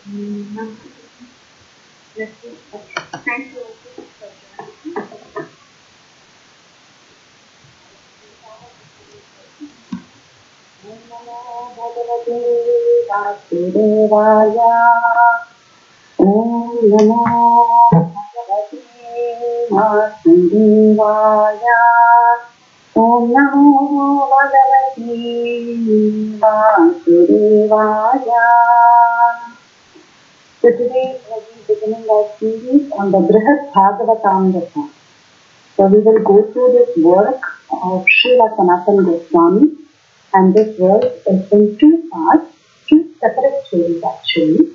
Thank you. Om Namo Bhagavate Vasudevaya. Om Namo Bhagavate Vasudevaya. Om Namo Bhagavate Vasudevaya. So today we will be beginning our series on the Brihad-bhagavatamrita. So we will go through this work of Srila Sanatana Goswami, and this work is in two parts, two separate stories actually.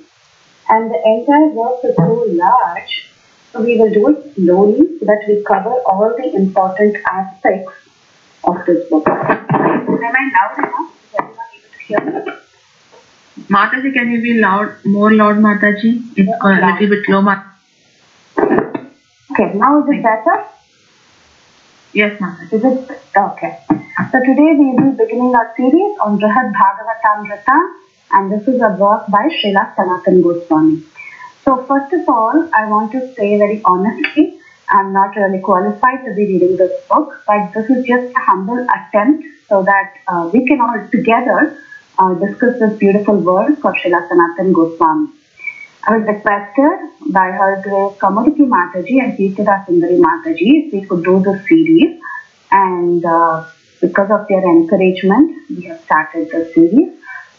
And the entire work is so large, so we will do it slowly so that we cover all the important aspects of this book. Am I loud enough? Is everyone able to hear me? Mataji, can you be more loud, Mataji? It's a little bit low, Okay, now is it better? Yes, Mataji. Is it? Okay. So today we will be beginning our series on Brihad-bhagavatamrita, and this is a work by Srila Sanatana Goswami. So first of all, I want to say very honestly, I'm not really qualified to be reading this book, but this is just a humble attempt so that we can all together discuss this beautiful work of Srila Sanatana Goswami. I was requested by her Grace Kamudiki Mataji and Kirtida Sundari Mataji if we could do this series, and because of their encouragement, we have started the series.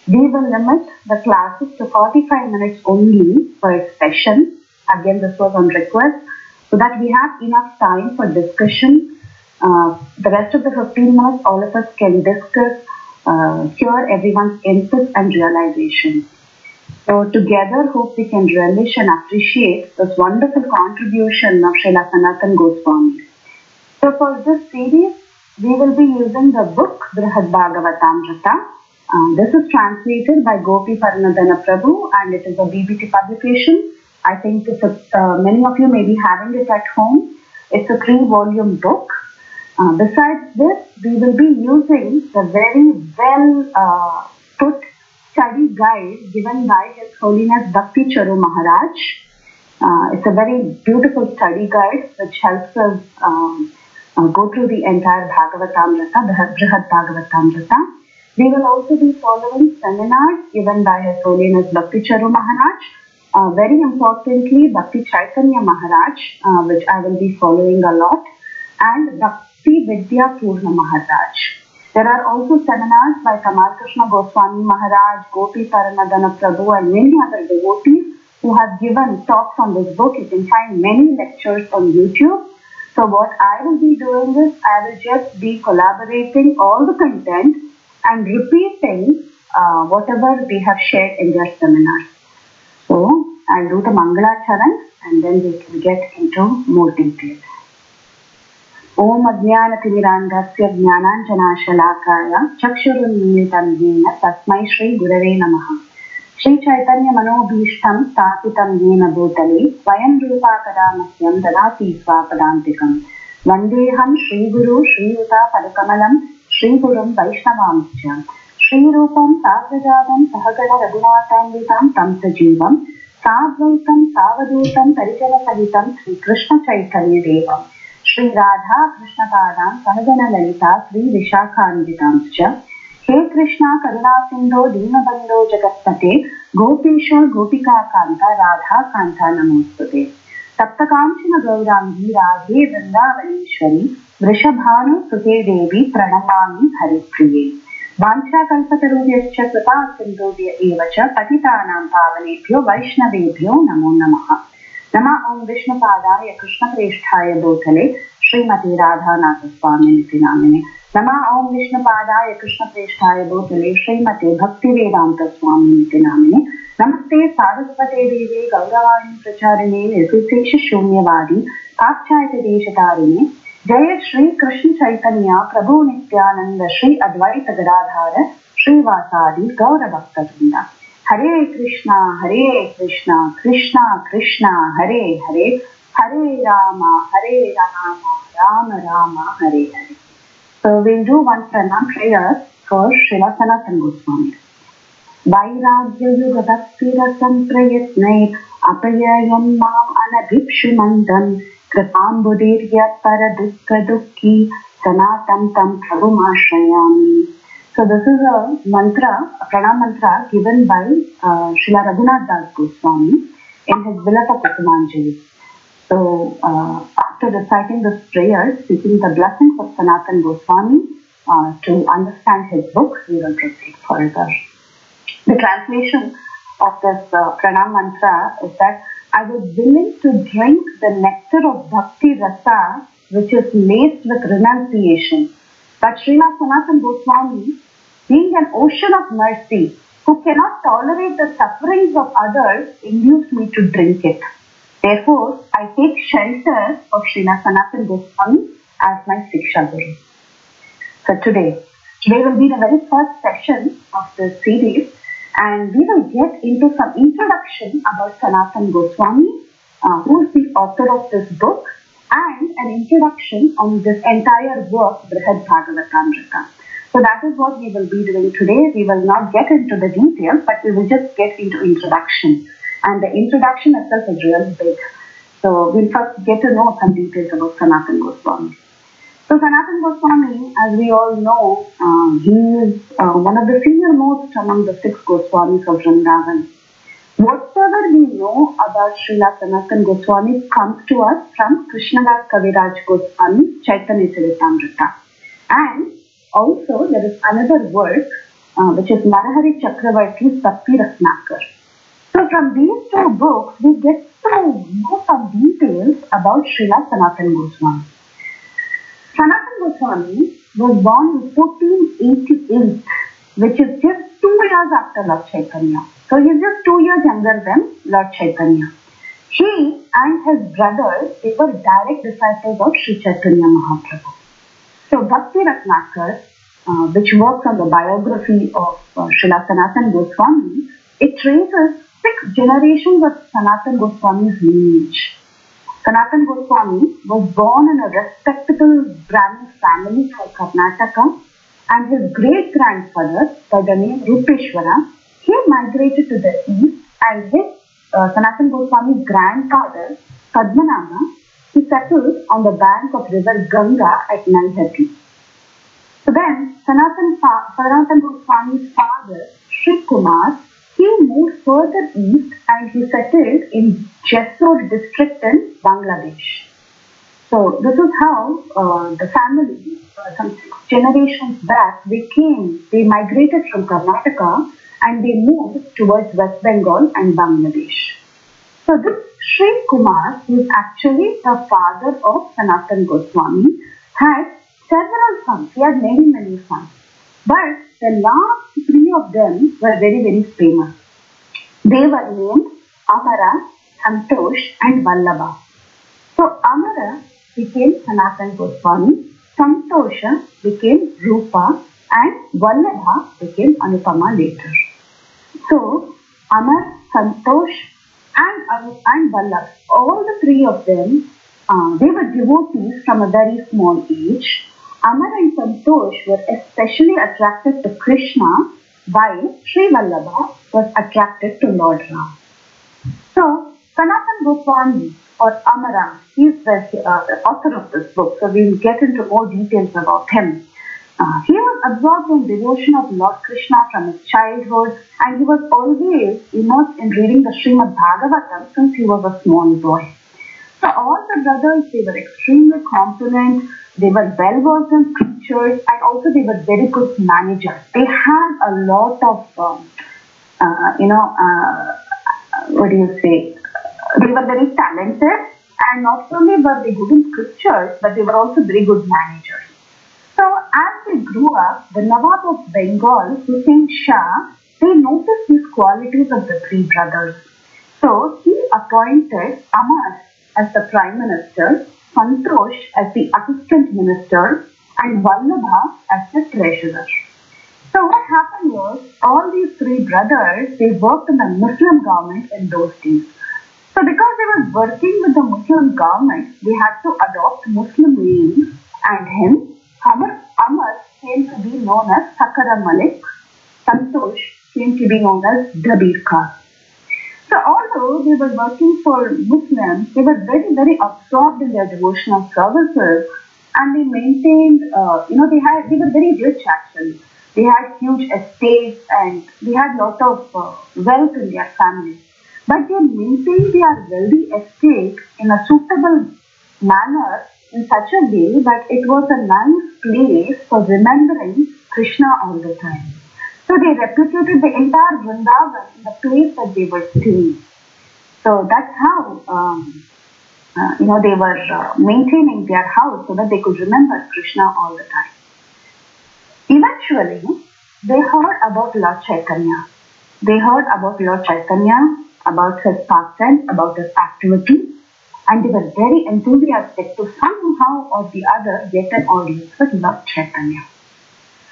We will limit the classes to 45 minutes only per session. Again, this was on request, so that we have enough time for discussion. The rest of the 15 minutes, all of us can discuss, hear everyone's input and realization. So together, hope we can relish and appreciate this wonderful contribution of Srila Sanatana Goswami. So for this series, we will be using the book Brihad-bhagavatamrita. This is translated by Gopa Kumar and it is a BBT publication. I think it's many of you may be having it at home. It's a 3-volume book. Besides this, we will be using the very well put study guide given by His Holiness Bhakti Charu Maharaj. It's a very beautiful study guide which helps us go through the entire Bhagavatamrita, the Brihad-bhagavatamrita. We will also be following seminars given by His Holiness Bhakti Charu Maharaj. Very importantly, Bhakti Chaitanya Maharaj, which I will be following a lot, and Bhakti Vidya Purna Maharaj. There are also seminars by Kamal Krishna Goswami Maharaj, Gopi Paranadana Prabhu, and many other devotees who have given talks on this book. You can find many lectures on YouTube. So what I will be doing is, I will just be collaborating all the content and repeating whatever they have shared in their seminars. So I'll do the Mangalacharan and then we can get into more details. Om Ajnanatimirandasya Jnananjanashalakaya Chakshurunmilitam Yena Tasmai Shri Gurave Namaha. Shri Chaitanya Manobhishtam Stapitam Yena Bhutale Swayam Rupakadamasyam Dadati Swapadantikam Vandeham Shri Guru Shri Uta Padakamalam Shri Gurum Vaishnavamsya Shri Rupam Sagrajadam Sahagada Raghunatamritam Tamsajivam Sadvaitam Savadutam Parijana Sahitam Shri Krishna Chaitanya Devam Shri Radha Krishna Padam Sahagana Lalita Shri Vishakhanvitamsya He Krishna Karuna Sindho Dinabandho Jagaspate Gopesha Gopika Kanta Radha Kanta Namostute Saptakamshana Gaurangi Radhe Vrindavaneshwari Vrishabhanu Sute Devi Pranamami Haripriye Vancha Kalpatarubhyascha Kripa Sindhubhya Evacha Patitanam Pavanebhyo Vaishnavebhyo Namo Namaha Nama Om Vishnu Padaya Krishna Presthaya Bhutale Srimati Radha Nathaswami Niti Namine Nama Om Vishnu Padaya Krishna Presthaya Bhutale Srimati Bhakti Vedanta Swami Niti Namine Namaste Saraswate Devi Gauravani Pracharine Nirvisesha Shunyavadi Pakchayate Deshatarine Jaya Shri Krishna Chaitanya Prabhu Nityananda Shri Advaita Gadadhara Shri Vasadi Gaura Bhakta Vrinda Hare Krishna Krishna Krishna Hare Hare Hare Rama Rama Rama Hare Hare. So we'll do one pranam prayer for Srila Sanatana Goswami. Vairagyayugadaptirasam prayatnait apayayam mam anabhipshimandan kripambudiryat paradukka dukki sanatam tam prabhumashrayami. So this is a mantra, a pranam mantra given by Srila Raghunath Das Goswami in his Vilapa Kusumanjali. So after reciting this prayer, seeking the blessings of Sanatana Goswami to understand his book, we will proceed further. The translation of this pranam mantra is that I was willing to drink the nectar of bhakti rasa which is laced with renunciation. But Srila Sanatana Goswami, being an ocean of mercy, who cannot tolerate the sufferings of others, induced me to drink it. Therefore, I take shelter of Srila Sanatana Goswami as my Siksha Guru. So today will be the very first session of this series, and we will get into some introduction about Sanatana Goswami, who is the author of this book, and an introduction on this entire work, Brihad-bhagavatamrita. So that is what we will be doing today. We will not get into the details, but we will just get into introduction. And the introduction itself is really big. So we'll first get to know some details about Sanatana Goswami. So Sanatana Goswami, as we all know, he is one of the senior most among the six Goswamis of Vrindavan. Whatever we know about Srila Sanatana Goswami comes to us from Krishna Kaviraj Goswami, Chaitanya Mahaprabhu. And also there is another work which is Narahari Chakravarti's Bhakti Ratnakar. So from these two books we get to know some details about Srila Sanatana Goswami. Sanatana Goswami was born in 1488, which is just 2 years after Lord Chaitanya. So he is just 2 years younger than Lord Chaitanya. He and his brothers, they were direct disciples of Sri Chaitanya Mahaprabhu. So Bhakti Ratnakar, which works on the biography of Srila Sanatana Goswami, it traces 6 generations of Sanatana Goswami's lineage. Sanatana Goswami was born in a respectable Brahmin family from Karnataka, and his great-grandfather, by the name Rupeshwara, he migrated to the east, and his Sanatana Goswami's grandfather, Padmanabha, he settled on the bank of river Ganga at Naihati. So then, Sanatana Goswami's father, Sri Kumar, he moved further east and he settled in Jessore district in Bangladesh. So this is how the family, some 6 generations back, they migrated from Karnataka and they moved towards West Bengal and Bangladesh. So this Sri Kumar, who is actually the father of Sanatana Goswami, had several sons. He had many sons. But the last 3 of them were very famous. They were named Amara, Santosh and Vallabha. So Amara became Sanatana Goswami, Santosha became Rupa, and Vallabha became Anupama later. So Amar, Santosh and Vallabha, all the 3 of them, they were devotees from a very small age. Amar and Santosh were especially attracted to Krishna, while Sri Vallabha was attracted to Lord Ram. So Sanatana Goswami, or Amara, he is the author of this book, so we will get into more details about him. He was absorbed in devotion of Lord Krishna from his childhood, and he was always immersed in reading the Srimad-Bhagavatam since he was a small boy. So all the brothers, they were extremely competent, they were well versed in scriptures, and also they were very good managers. They had a lot of, they were very talented, and not only were they good in scriptures, but they were also very good managers. So as they grew up, the Nawab of Bengal, Hussain Shah, they noticed these qualities of the 3 brothers. So he appointed Amar as the Prime Minister, Santosh as the Assistant Minister, and Vallabha as the Treasurer. So what happened was, all these 3 brothers, they worked in the Muslim government in those days. So because they were working with the Muslim government, they had to adopt Muslim names, and hence Amar came to be known as Sakara Malik, Santosh came to be known as Dabir caste. So although they were working for Muslims, they were very, very absorbed in their devotional services, and they maintained, they were very rich actually. They had huge estates and they had lot of wealth in their family. But they maintained their wealthy estate in a suitable manner in such a way that it was a nice place for remembering Krishna all the time. So they replicated the entire Vrindavan in the place that they were staying. So that's how they were maintaining their house so that they could remember Krishna all the time. Eventually, they heard about Lord Chaitanya. They heard about Lord Chaitanya, about his pastime, about his activity, and they were very enthusiastic to somehow or the other get an audience with Lord Chaitanya.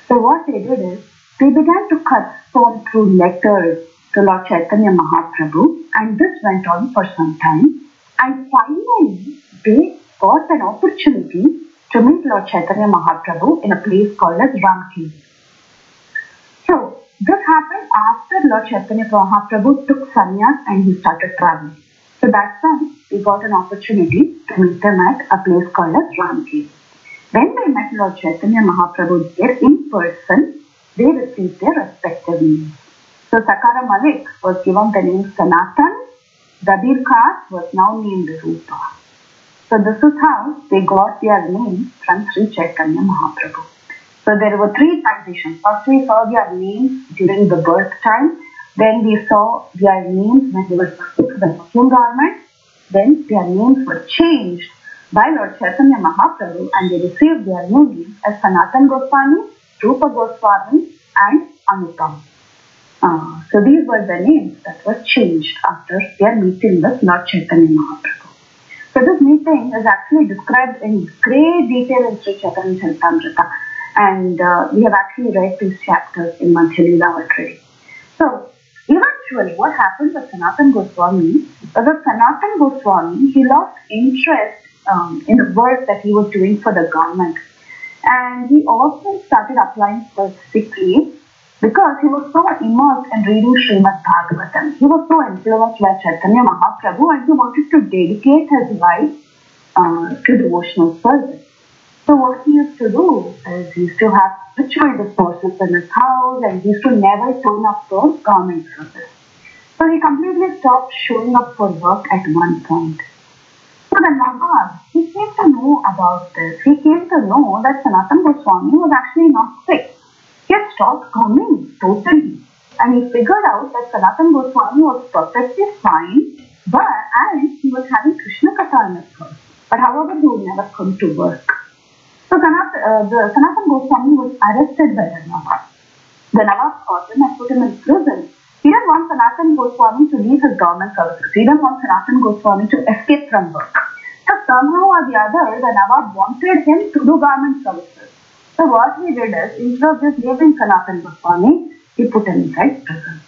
So what they did is, they began to correspond through letters to Lord Chaitanya Mahaprabhu, and this went on for some time. And finally, they got an opportunity to meet Lord Chaitanya Mahaprabhu in a place called as Ramkeli. So, this happened after Lord Chaitanya Mahaprabhu took sannyas and he started traveling. So that's when we got an opportunity to meet them at a place called as Ramkeli. When they met Lord Chaitanya Mahaprabhu there in person, they received their respective names. So Sakara Malik was given the name Sanatan, Dabir caste was now named Rupa. So this is how they got their name from Sri Chaitanya Mahaprabhu. So there were three transitions. First we saw their names during the birth time. Then we saw their names when they were put to the Muslim garment. Then their names were changed by Lord Chaitanya Mahaprabhu and they received their new names as Sanatana Goswami, Rupa Goswami and Anupam. So these were the names that were changed after their meeting with Lord Chaitanya Mahaprabhu. So this meeting is actually described in great detail in Sri Chaitanya Charitamrita, and we have actually read these chapters in Madhya Leela already. So eventually what happened with Sanatana Goswami was that Sanatana Goswami, he lost interest in the work that he was doing for the government, and he also started applying for sick leave because he was so immersed in reading Srimad-Bhagavatam. He was so influenced by Chaitanya Mahaprabhu and he wanted to dedicate his life to devotional service. So what he used to do is he used to have ritual discourses in his house and he used to never turn up for government service. So he completely stopped showing up for work at one point. So the Nawab, he came to know about this. He came to know that Sanatana Goswami was actually not sick. He had stopped coming totally. And he figured out that Sanatana Goswami was perfectly fine, and he was having Krishna Katha in his house. But however, he would never come to work. So Sanatana Goswami was arrested by the Nawab. The Nawab caught him and put him in prison. He didn't want Sanatana Goswami to leave his government services. He didn't want Sanatana Goswami to escape from work. So somehow or the other, the Nawab wanted him to do government services. So what he did is, instead of just leaving Sanatana Goswami, he put him inside prison.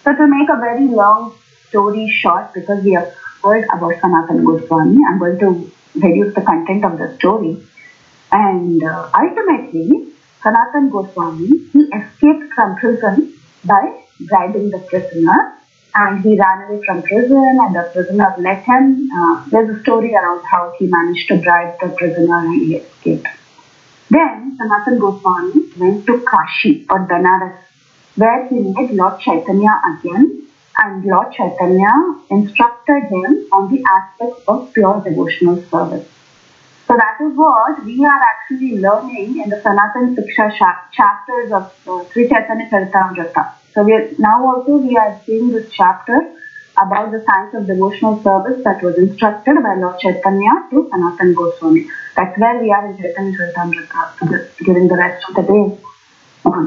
So to make a very long story short, because we have heard about Sanatana Goswami, I'm going to reduce the content of the story. And ultimately, Sanatana Goswami, he escaped from prison by bribing the prisoner, and he ran away from prison and the prisoner let him. There's a story around how he managed to bribe the prisoner and he escaped. Then Sanatana Goswami went to Kashi or Banaras, where he met Lord Chaitanya again, and Lord Chaitanya instructed him on the aspects of pure devotional service. So that is what we are actually learning in the Sanatana Siksha chapters of Sri Chaitanya Charitamrita. So we are seeing this chapter about the science of devotional service that was instructed by Lord Chaitanya to Sanatana Goswami. That's where we are in Chaitanya Charitamrita during the rest of the day.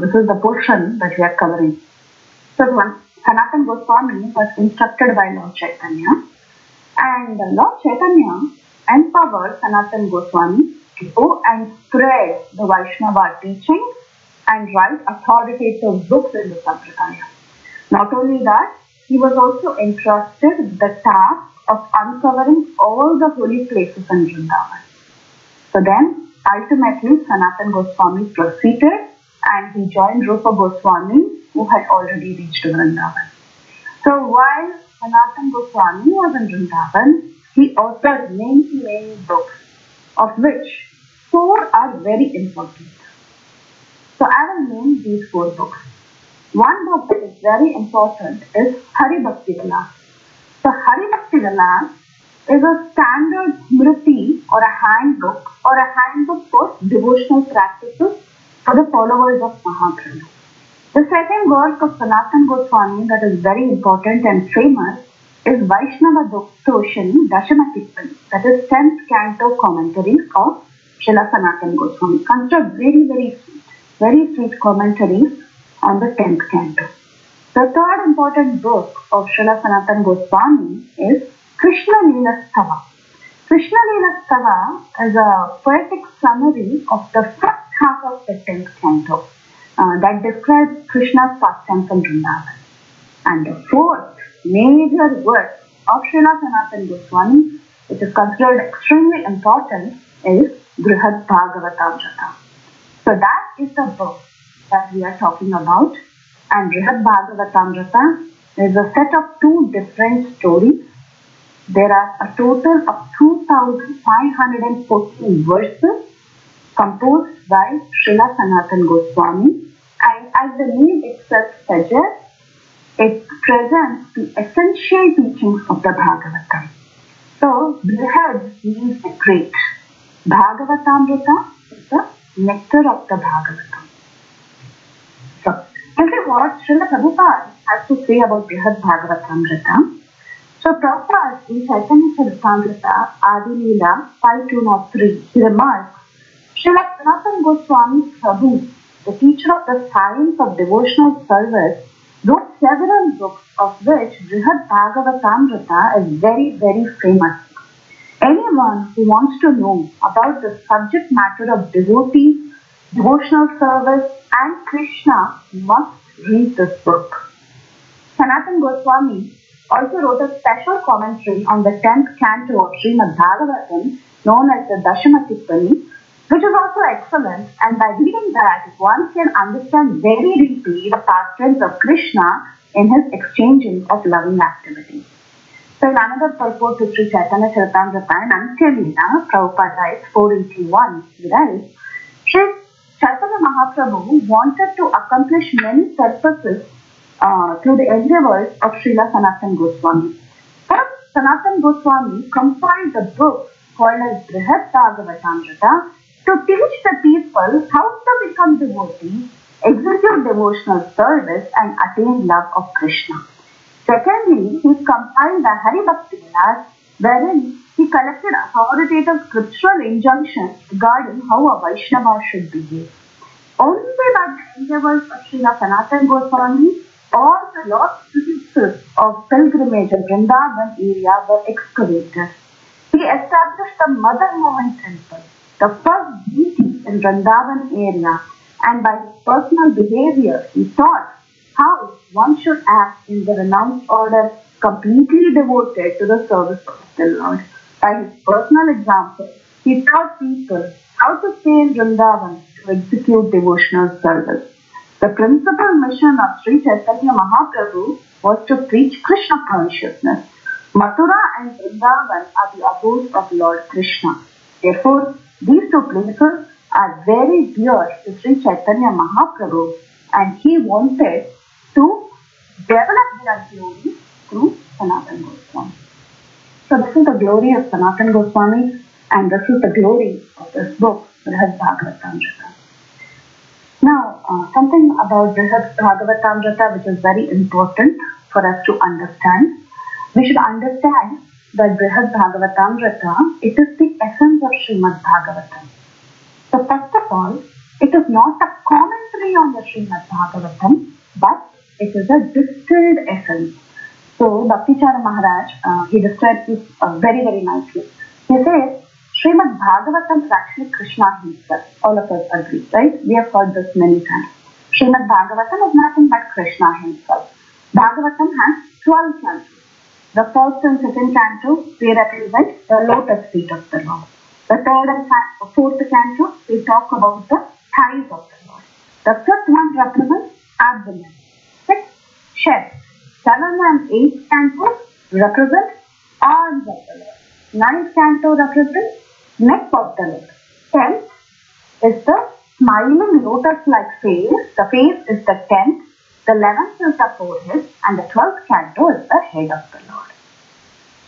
This is the portion that we are covering. So Sanatana Goswami was instructed by Lord Chaitanya, and Lord Chaitanya empowered Sanatana Goswami to go and spread the Vaishnava teachings and write authoritative books in the Sampradaya. Not only that, he was also entrusted with the task of uncovering all the holy places in Vrindavan. So then, ultimately, Sanatana Goswami proceeded and he joined Rupa Goswami who had already reached Vrindavan. So while Sanatana Goswami was in Vrindavan, he authored many books, of which 4 are very important. So I will name these 4 books. One book that is very important is Hari Bhakti Vilas. So Hari Bhakti Vilas is a standard smriti or a handbook for devotional practices for the followers of Mahaprabhu. The second work of Sanatana Goswami that is very important and famous is Vaishnava Toshini Dashama Tippani, that is 10th canto commentaries of Srila Sanatana Goswami. Considered very sweet commentaries on the 10th canto. The third important book of Srila Sanatana Goswami is Krishna Leela-stava. Krishna Leela-stava is a poetic summary of the first half of the 10th canto that describes Krishna's pastimes in Vrindavan. And the fourth major work of Srila Sanatana Goswami, which is considered extremely important, is Brihad-bhagavatamrita. So that is the book that we are talking about, and Brihad-bhagavatamrita is a set of 2 different stories. There are a total of 2,514 verses composed by Srila Sanatana Goswami, and as the name itself suggests, it presents the essential teachings of the Bhagavatam. So, Brihad means the great. Bhagavatamrita is the nectar of the Bhagavatam. So, let's see what Srila Prabhupada has to say about Brihad-bhagavatamrita. So, Prabhupada in Chaitanya Charitamrita, Adi Leela 5203, he remarks, Srila Sanatana Goswami Prabhu, the teacher of the science of devotional service, wrote several books, of which Brihad-bhagavatamrita is very famous. Anyone who wants to know about the subject matter of devotee, devotional service and Krishna must read this book. Sanatana Goswami also wrote a special commentary on the 10th canto of Srimad-Bhagavatam known as the Dashama Tippani, which is also excellent, and by reading that one can understand very deeply the pastimes of Krishna in his exchanging of loving activities. So in another purport to Sri Chaitanya Charitamrita and Antya-Leela, Prabhupada writes 481, he writes, Sri Chaitanya Mahaprabhu wanted to accomplish many purposes through the endeavors of Srila Sanatana Goswami. First, Sanatana Goswami compiled the book called as Brihad-bhagavatamrita to teach the people how to become devotees, execute devotional service and attain love of Krishna. Secondly, he compiled the Hari Bhakti Vilas, wherein he collected authoritative scriptural injunctions regarding how a Vaishnava should behave. Only by the endeavors of Srila Sanatana Goswami, all the lost places of pilgrimage in Vrindavan area were excavated. He established the Mother Mohan temple, the first deity in Vrindavan area, and by his personal behavior, he taught how one should act in the renounced order, completely devoted to the service of the Lord. By his personal example, he taught people how to stay in Vrindavan to execute devotional service. The principal mission of Sri Chaitanya Mahaprabhu was to preach Krishna consciousness. Mathura and Vrindavan are the abodes of Lord Krishna. Therefore, these 2 places are very dear to Sri Chaitanya Mahaprabhu, and he wanted to develop their glory through Sanatana Goswami. So this is the glory of Sanatana Goswami, and this is the glory of this book, Brihad-bhagavatamrita. Now, something about Brihad-bhagavatamrita which is very important for us to understand. We should understand that Brihad-bhagavatamrita, it is the essence of Srimad-Bhagavatam. So first of all, it is not a commentary on the Srimad-Bhagavatam, but it is a distilled essence. So Bhaktichara Maharaj, he describes this very nicely. He says, Srimad-Bhagavatam is actually Krishna himself. All of us agree, right? We have heard this many times. Srimad-Bhagavatam is nothing but Krishna himself. Bhagavatam has 12 cantos. The first and second canto, they represent the lotus feet of the Lord. The third and fourth canto, they talk about the thighs of the Lord. The fifth one represents abdomen. chest. 7th and 8th cantos represent arms of the Lord. 9th canto represents neck of the Lord. 10th is the smiling lotus-like face. The face is the 10th. The 11th is the forehead. And the 12th canto is the head of the Lord.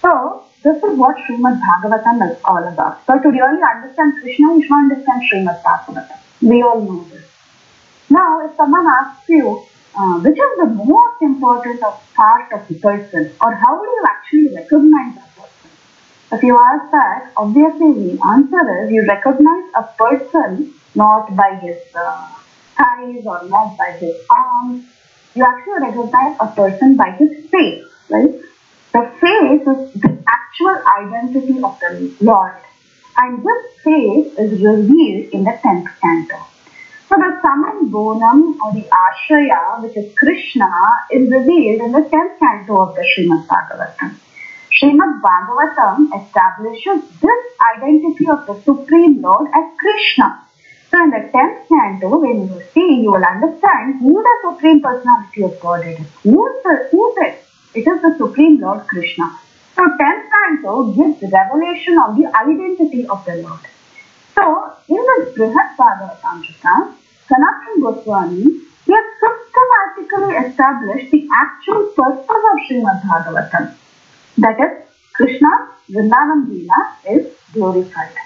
So, this is what Srimad-Bhagavatam is all about. So, to really understand Krishna, you should understand Srimad-Bhagavatam. We all know this. Now, if someone asks you, which is the most important part of the person, or how do you actually recognize a person? If you ask that, obviously the answer is you recognize a person not by his thighs or not by his arms. You actually recognize a person by his face, right? The face is the actual identity of the Lord, and this face is revealed in the 10th canto. So the summum bonum or the ashraya, which is Krishna, is revealed in the 10th canto of the Srimad-Bhagavatam. Srimad-Bhagavatam establishes this identity of the Supreme Lord as Krishna. So in the 10th canto, when you see, you will understand who the Supreme Personality of Godhead is. Who is it? It is the Supreme Lord Krishna. So 10th canto gives revelation of the identity of the Lord. So in this Brihad-bhagavatamrita, Sanatana Goswami, he has systematically established the actual purpose of Srimad-Bhagavatam. That is, Krishna's Vrindavan Leela is glorified.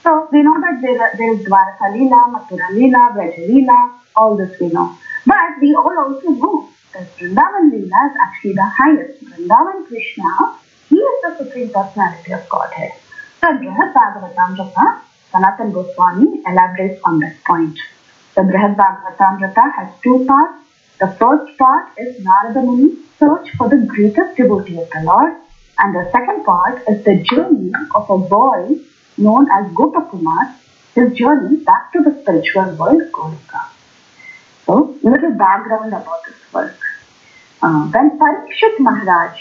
So we know that there is Dwaraka Leela, Mathura Leela, Vraja Leela, all this we know. But we all also know that Vrindavan Leela is actually the highest. Vrindavan Krishna, he is the Supreme Personality of Godhead. So in Brihad-bhagavatamrita, Sanatana Goswami elaborates on that point. The Brihad-bhagavatamrita has two parts. The first part is Narada Muni's search for the greatest devotee of the Lord, and the second part is the journey of a boy known as Gopa Kumar, his journey back to the spiritual world, Golika. So, little background about this work. When Pariksit Maharaj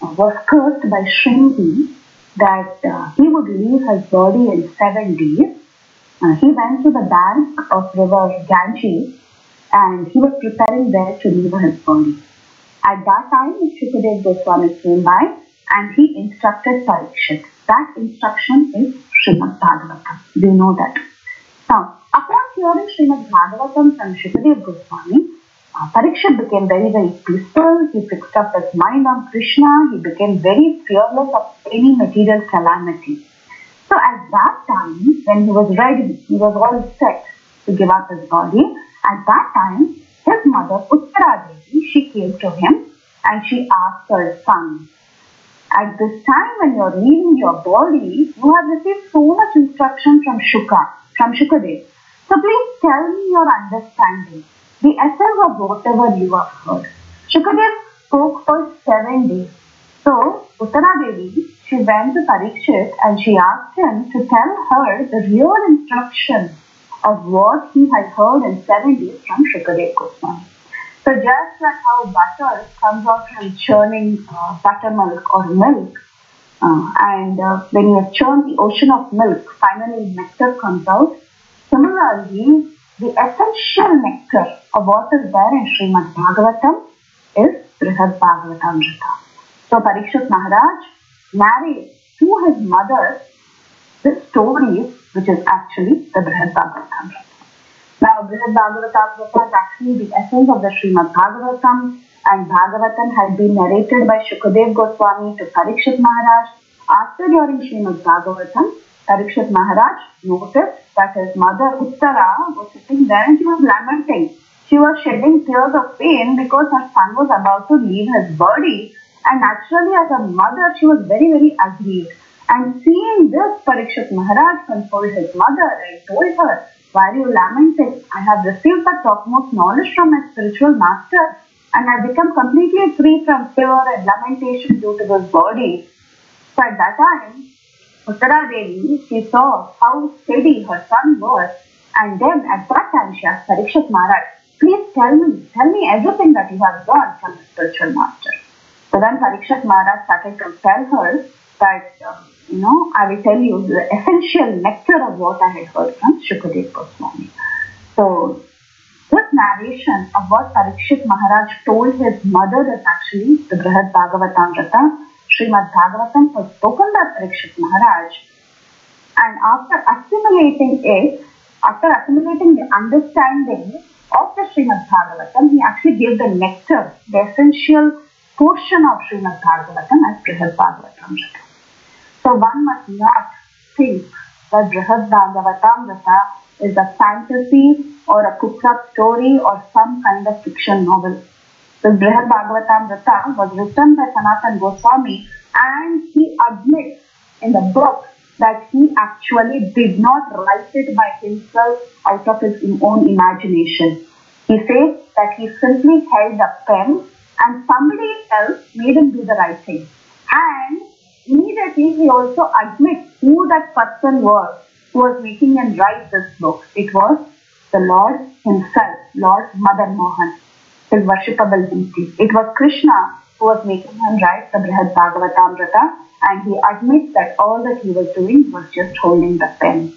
was cursed by Srimati that he would leave his body in 7 days, he went to the bank of river Ganges and he was preparing there to leave his body. At that time, Shukadev Goswami came by and he instructed Pariksit. That instruction is Srimad-Bhagavatam. We know that. Now, upon hearing Srimad-Bhagavatam from Shukadev Goswami, Pariksit became very, very peaceful. He fixed up his mind on Krishna. He became very fearless of any material calamity. So at that time, when he was ready, he was all set to give up his body. At that time, his mother, Uttara Devi, she came to him and she asked her son, at this time when you are leaving your body, you have received so much instruction from Shukadev. So please tell me your understanding, the essence of whatever you have heard. Shukadev spoke for 7 days. So Uttara Devi, she went to Pariksit and she asked him to tell her the real instruction of what he had heard in 7 days from Shukadev Goswami. So just like how butter comes out from churning buttermilk or milk, and when you churn the ocean of milk, finally nectar comes out. Similarly, the essential nectar of what is there in Srimad-Bhagavatam is Brihad-bhagavatamrita. So Pariksit Maharaj narrates to his mother the stories which is actually the Brihad-bhagavatamrita. Now, Brihad-bhagavatamrita is actually the essence of the Srimad-Bhagavatam, and Bhagavatam had been narrated by Shukadev Goswami to Pariksit Maharaj. After hearing Srimad-Bhagavatam, Pariksit Maharaj noticed that his mother Uttara was sitting there and she was lamenting. She was shedding tears of pain because her son was about to leave his body, and naturally as a mother she was very, very aggrieved. And seeing this, Pariksit Maharaj consoled his mother and told her, why are you lamenting? I have received the topmost knowledge from my spiritual master and I have become completely free from fear and lamentation due to this body. So at that time, Uttara Devi, she saw how steady her son was, and then at that time she asked Pariksit Maharaj, please tell me everything that you have learned from the spiritual master. So then Pariksit Maharaj started to tell her that, I will tell you the essential nectar of what I had heard from Shukadev Goswami. So This narration of what Pariksit Maharaj told his mother is actually the Brihad-bhagavatamrita. Srimad-Bhagavatam was spoken by Pariksit Maharaj, and after assimilating the understanding of the Srimad-Bhagavatam, he actually gave the nectar, the essential portion of Srimad-Bhagavatam as Brihad-bhagavatamrita. So one must not think that Brihad-bhagavatamrita is a fantasy or a cooked-up story or some kind of fiction novel. The Brihad-bhagavatamrita was written by Sanatana Goswami, and he admits in the book that he actually did not write it by himself out of his own imagination. He says that he simply held a pen and somebody else made him do the writing. And immediately he also admits who that person was who was making him write this book. It was the Lord himself, Lord Madan Mohan, his worshipable deity. It was Krishna who was making him write the Brihad-bhagavatamrita, and he admits that all that he was doing was just holding the pen.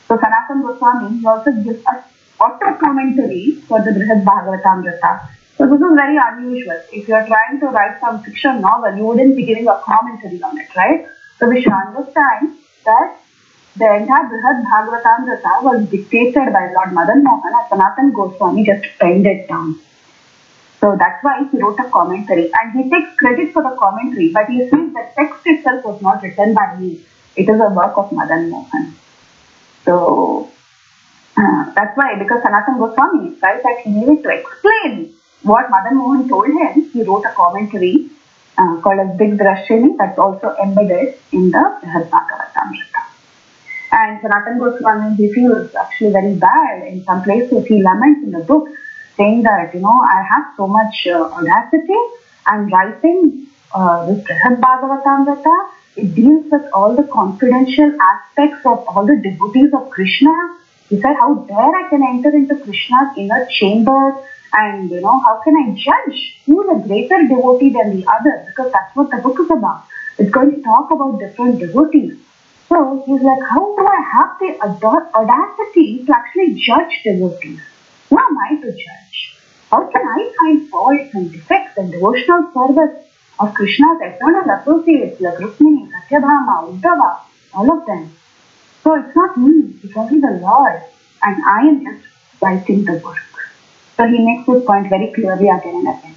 So Sanatana Goswami, he also gives us auto commentary for the Brihad-bhagavatamrita. So this is very unusual. If you are trying to write some fiction novel, you wouldn't be giving a commentary on it, right? So we should understand that the entire Brihad-bhagavatamrita was dictated by Lord Madan Mohan, and Sanatana Goswami just penned it down. So that's why he wrote a commentary, and he takes credit for the commentary, but he says the text itself was not written by me. It is a work of Madan Mohan. So that's why, because Sanatana Goswami felt that he needed to explain what Madan Mohan told him, he wrote a commentary called as Vilasini that's also embedded in the Brihad-bhagavatamrita. And Sanatana Goswami, he feels actually very bad in some places. He laments in the book, saying that, I have so much audacity. I'm writing this Brihad-bhagavatamrita. It deals with all the confidential aspects of all the devotees of Krishna. He said, how dare I can enter into Krishna's inner chamber, and how can I judge who is a greater devotee than the other, because that's what the book is about. It's going to talk about different devotees. So he's like, how do I have the audacity to actually judge devotees? Who am I to judge? How can I find faults and defects in devotional service of Krishna's eternal associates like Rukmini, Satyabhama, Uddhava, all of them? So it's not me, it's only the Lord, and I am just writing the work. So he makes this point very clearly again and again.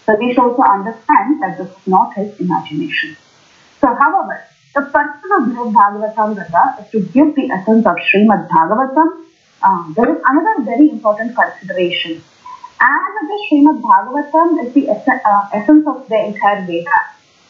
So we should also understand that this is not his imagination. So however, the purpose of Brihad-bhagavatamrita is to give the essence of Srimad-Bhagavatam. There is another very important consideration. As the Srimad-Bhagavatam is the essence of the entire Vedas.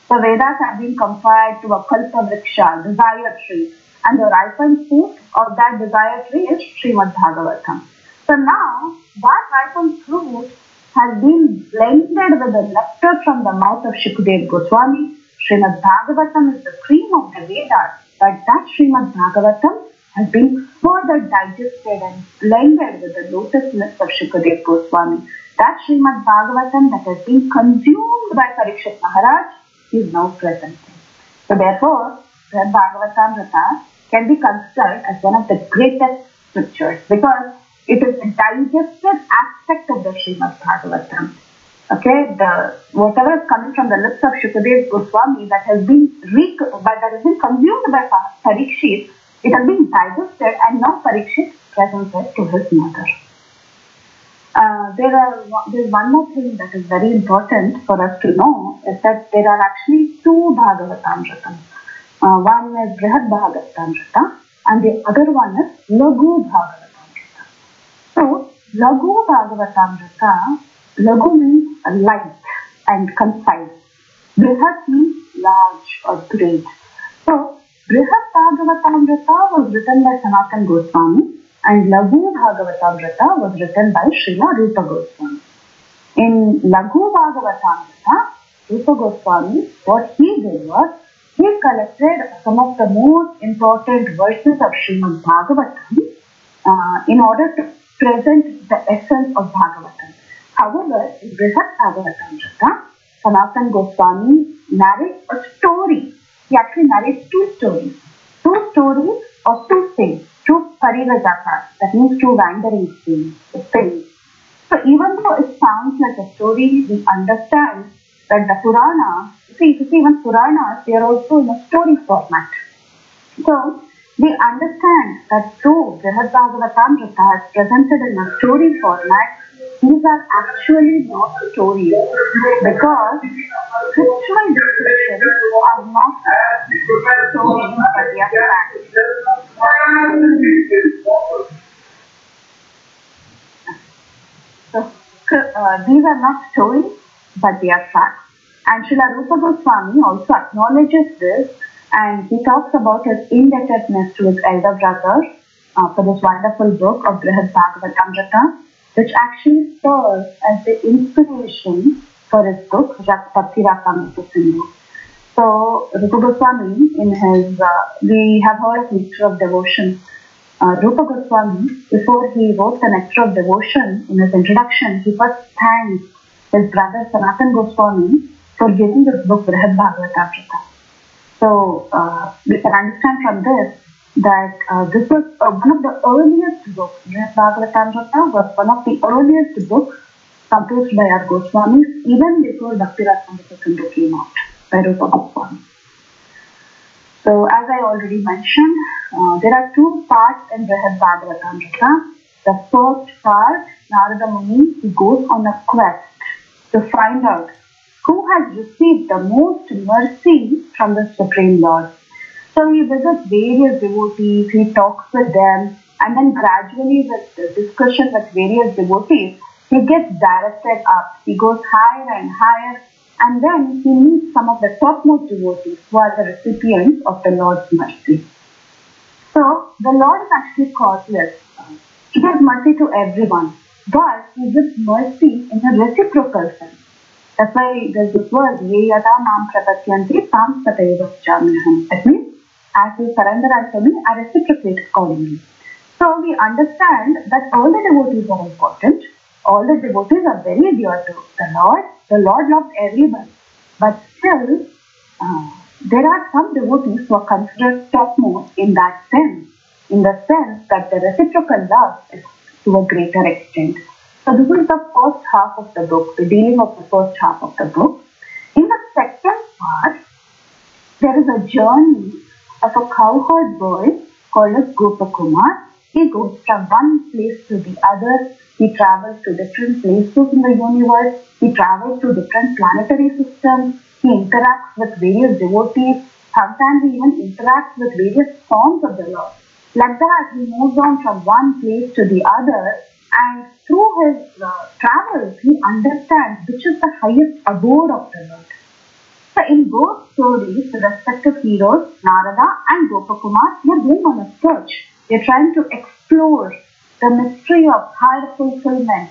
The Vedas have been compared to a kalpa-vriksha, desire tree, and the ripened fruit of that desire tree is Srimad-Bhagavatam. So now, that ripened fruit has been blended with the nectar from the mouth of Shukadeva Goswami. Srimad-Bhagavatam is the cream of the Vedas, but that Srimad-Bhagavatam has been further digested and blended with the lotus lips of Shukadeva Goswami. That Srimad-Bhagavatam that has been consumed by Pariksit Maharaj is now present. So therefore, Brihad-bhagavatamrita can be considered as one of the greatest scriptures because it is the digested aspect of the Srimad-Bhagavatam. Okay, whatever is coming from the lips of Shukadeva Goswami that has been consumed by Pariksit, it has been digested, and now Pariksit presents it to his mother. There's one more thing that is very important for us to know is that there are actually two Bhagavatamritas. One is Brihad-bhagavatamrita and the other one is Laghu-bhagavatamrita. So, Laghu-bhagavatamrita, Laghu means light and concise. Brihad means large or great. So, Brihad-bhagavatamrita was written by Sanatana Goswami and Laghu-bhagavatamrita was written by Srila Rupa Goswami. In Laghu-bhagavatamrita, Rupa Goswami, what he did was, he collected some of the most important verses of Srimad-Bhagavatam in order to present the essence of Bhagavatam. However, in Brihad-bhagavatamrita, Sanatana Goswami narrates a story. He actually narrates two stories. Two stories of two things. Two parivajakas, that means two wandering things. So even though it sounds like a story, we understand that the Purana, see, if you see even Puranas, they are also in a story format. So we understand that though Brihad-bhagavatamrita is presented in a story format, these are actually not stories because scriptural descriptions are not stories but they are facts. So these are not stories but they are facts. And Srila Rupa Goswami also acknowledges this, and he talks about his indebtedness to his elder brother for this wonderful book of Brihad-bhagavatamrita, which actually serves as the inspiration for his book, Bhakti Rasamrita Sindhu. So, Rupa Goswami, in his, we have heard of Nectar of Devotion. Rupa Goswami, before he wrote the Nectar of Devotion, in his introduction, he first thanked his brother Sanatana Goswami for giving this book Brihad-bhagavatamrita. So, we can understand from this that this was one of the earliest books. Brihad-bhagavatamrita was one of the earliest books composed by our Goswamis, even before Bhakti Rasamrita Sindhu came out by Rupa Goswami. So, as I already mentioned, there are two parts in Brihad-bhagavatamrita. The first part, Narada Muni, he goes on a quest to find out who has received the most mercy from the Supreme Lord. So he visits various devotees, he talks with them, and then gradually with the discussion with various devotees, he gets directed up. He goes higher and higher, and then he meets some of the topmost devotees who are the recipients of the Lord's mercy. So the Lord is actually causeless. He gives mercy to everyone, but he gives mercy in a reciprocal sense. That's why there's this word, ye yada mam prapatyanti tam tataiva vajamyaham. That means, as you surrender unto me, I reciprocate accordingly. So we understand that all the devotees are important. All the devotees are very dear to the Lord. The Lord loves everyone. But still, there are some devotees who are considered topmost in that sense. In the sense that the reciprocal love is to a greater extent. So this is the first half of the book, the dealing of the first half of the book. In the second part, there is a journey of a cowherd boy called as Gopa Kumar. He goes from one place to the other. He travels to different places in the universe. He travels to different planetary systems. He interacts with various devotees. Sometimes he even interacts with various forms of the Lord. Like that, he moves on from one place to the other, and through his travels, he understands which is the highest abode of the Lord. So in both stories, the respective heroes, Narada and Gopa Kumar, they are going on a search. They are trying to explore the mystery of higher fulfillment.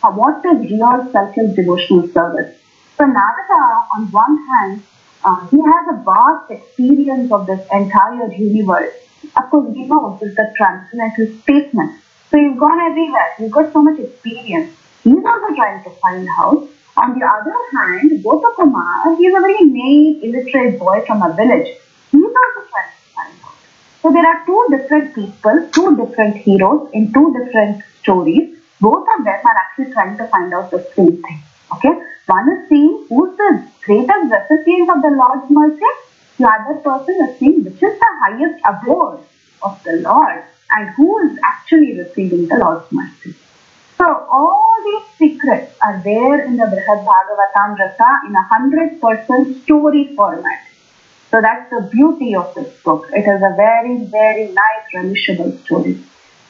What is real selfless devotional service? So Narada, on one hand, he has a vast experience of this entire universe. Of course, we know this is the transcendental statement. So he's gone everywhere. He's got so much experience. He's also trying to find out. On the other hand, Gopa Kumar, he's a very naive, illiterate boy from a village. He's also trying to find out. So there are two different people, two different heroes in two different stories. Both of them are actually trying to find out the same thing. Okay? One is seeing who's the greatest recipient of the Lord's mercy. The other person is seeing which is the highest abode of the Lord and who is actually receiving the Lord's mercy. So all these secrets are there in the Brihad-bhagavatamrita in 100% story format. So that's the beauty of this book. It is a very, very nice, relishable story.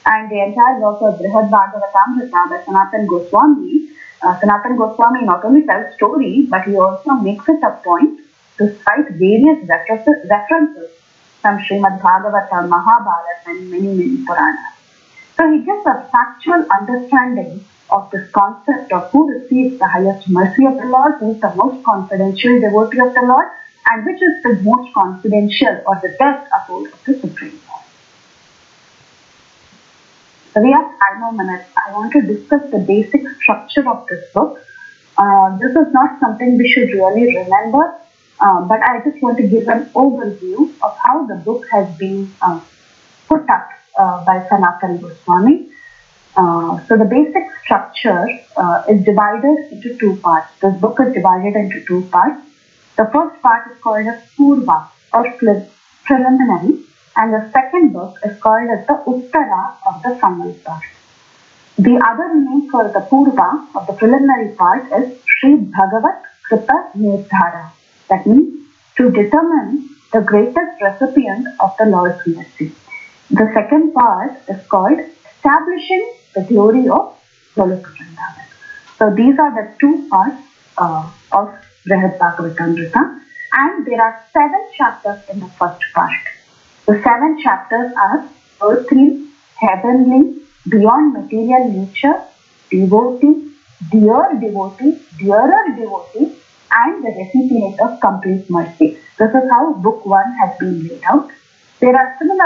And the entire work of Brihad-bhagavatamrita by Sanatana Goswami, Sanatana Goswami not only tells story, but he also makes it a point to cite various references from Srimad-Bhagavatam, Mahabharata and many Puranas. So he gives a factual understanding of this concept of who receives the highest mercy of the Lord, who is the most confidential devotee of the Lord, and which is the most confidential or the best abode of the Supreme Lord. So we have 5 more minutes. I want to discuss the basic structure of this book. This is not something we should really remember, but I just want to give an overview of how the book has been put up by Sanatana Goswami. So the basic structure is divided into two parts. This book is divided into two parts. The first part is called as Purva or preliminary, and the second book is called as the Uttara of the final part. The other name for the Purva of the preliminary part is Sri Bhagavat Kripa Nirdhara. That means to determine the greatest recipient of the Lord's mercy. The second part is called Establishing the Glory of Vrindavan. So these are the two parts of Brihad-bhagavatamrita, and there are 7 chapters in the first part. The 7 chapters are earthly, heavenly, beyond material nature, devotee, dear devotee, dearer devotee, and the recipient of complete mercy. This is how book 1 has been laid out. There are 7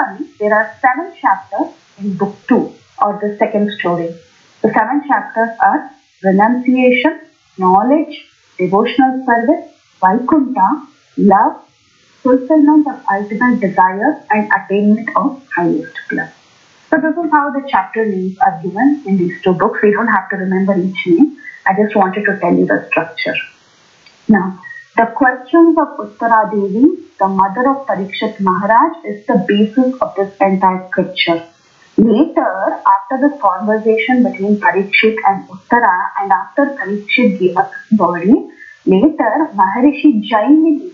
chapters in book 2, or the second story. The 7 chapters are renunciation, knowledge, devotional service, Vaikuntha, love, fulfillment of ultimate desires, and attainment of highest bliss. So this is how the chapter names are given in these two books. We don't have to remember each name. I just wanted to tell you the structure. Now, the questions of Uttara Devi, the mother of Pariksit Maharaj, is the basis of this entire scripture. Later, after this conversation between Pariksit and Uttara, and after Pariksit gave up his body, later Maharishi Jaimini,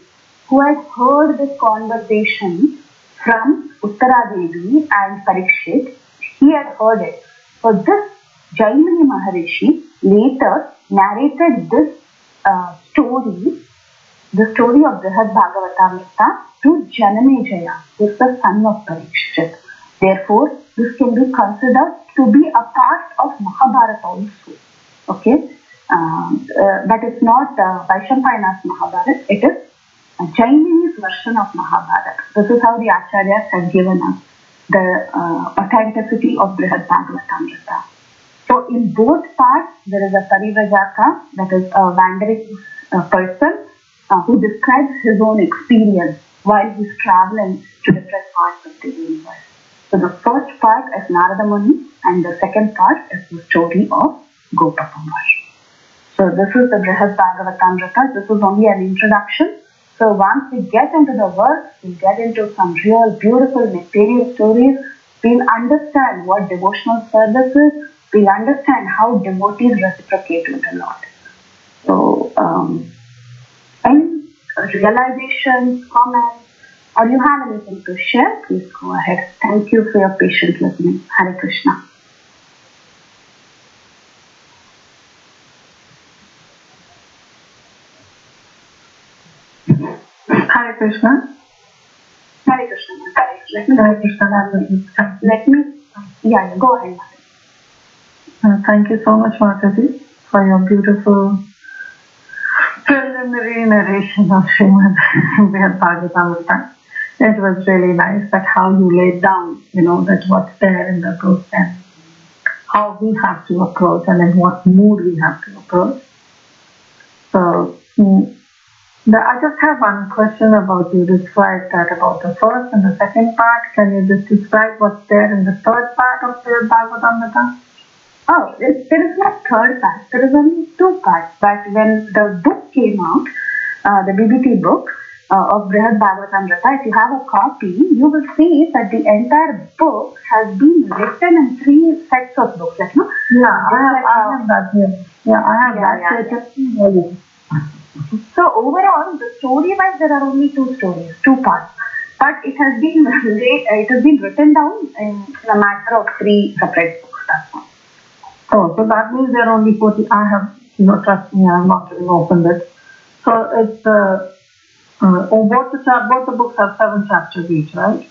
who had heard this conversation from Uttara Devi and Pariksit, he had heard it. So this Jaimini Maharishi later narrated this story, the story of Brihad-bhagavatamrita, to Janamejaya, who is the son of Pariksit. Therefore, this can be considered to be a part of Mahabharata also. Okay, but it's not Vaishampayana's Mahabharata. It is Jaimini's version of Mahabharata. This is how the Acharyas have given us the authenticity of Brihad-bhagavatamrita. So in both parts, there is a Parivrajaka, that is a wandering person who describes his own experience while he's traveling to different parts of the universe. So the first part is Narada Muni, and the second part is the story of Gopa Kumar. So this is the Brihad-bhagavatamrita. This is only an introduction. So once we get into the work, we get into some real beautiful material stories. We'll understand what devotional service is. We'll understand how devotees reciprocate with the Lord. So, any realizations, comments, or you have anything to share, please go ahead. Thank you for your patient listening. Hare Krishna. Hare Krishna. Hare Krishna. Let me, yeah, go ahead. Thank you so much, Mataji, for your beautiful preliminary narration of Srimad-Bhagavatamrita. It was really nice that how you laid down, that what's there in the book and how we have to approach and in what mood we have to approach. So, I just have one question about you described that about the first and the second part. Can you just describe what's there in the third part of the Bhagavatamrita? Oh, there is no third part. There is only 2 parts. But when the book came out, the BBT book of Brihad-bhagavatamrita, if you have a copy, you will see that the entire book has been written in 3 sets of books. Like, no? Yeah, I have that here. Yeah, I have that. Yeah. So overall, the story-wise, there are only 2 stories, 2 parts. But it has been written down in a matter of 3 separate books. That's all. Oh, so that means there are only 40. I have, trust me, I have not even opened it. So it's both the books have 7 chapters each, right?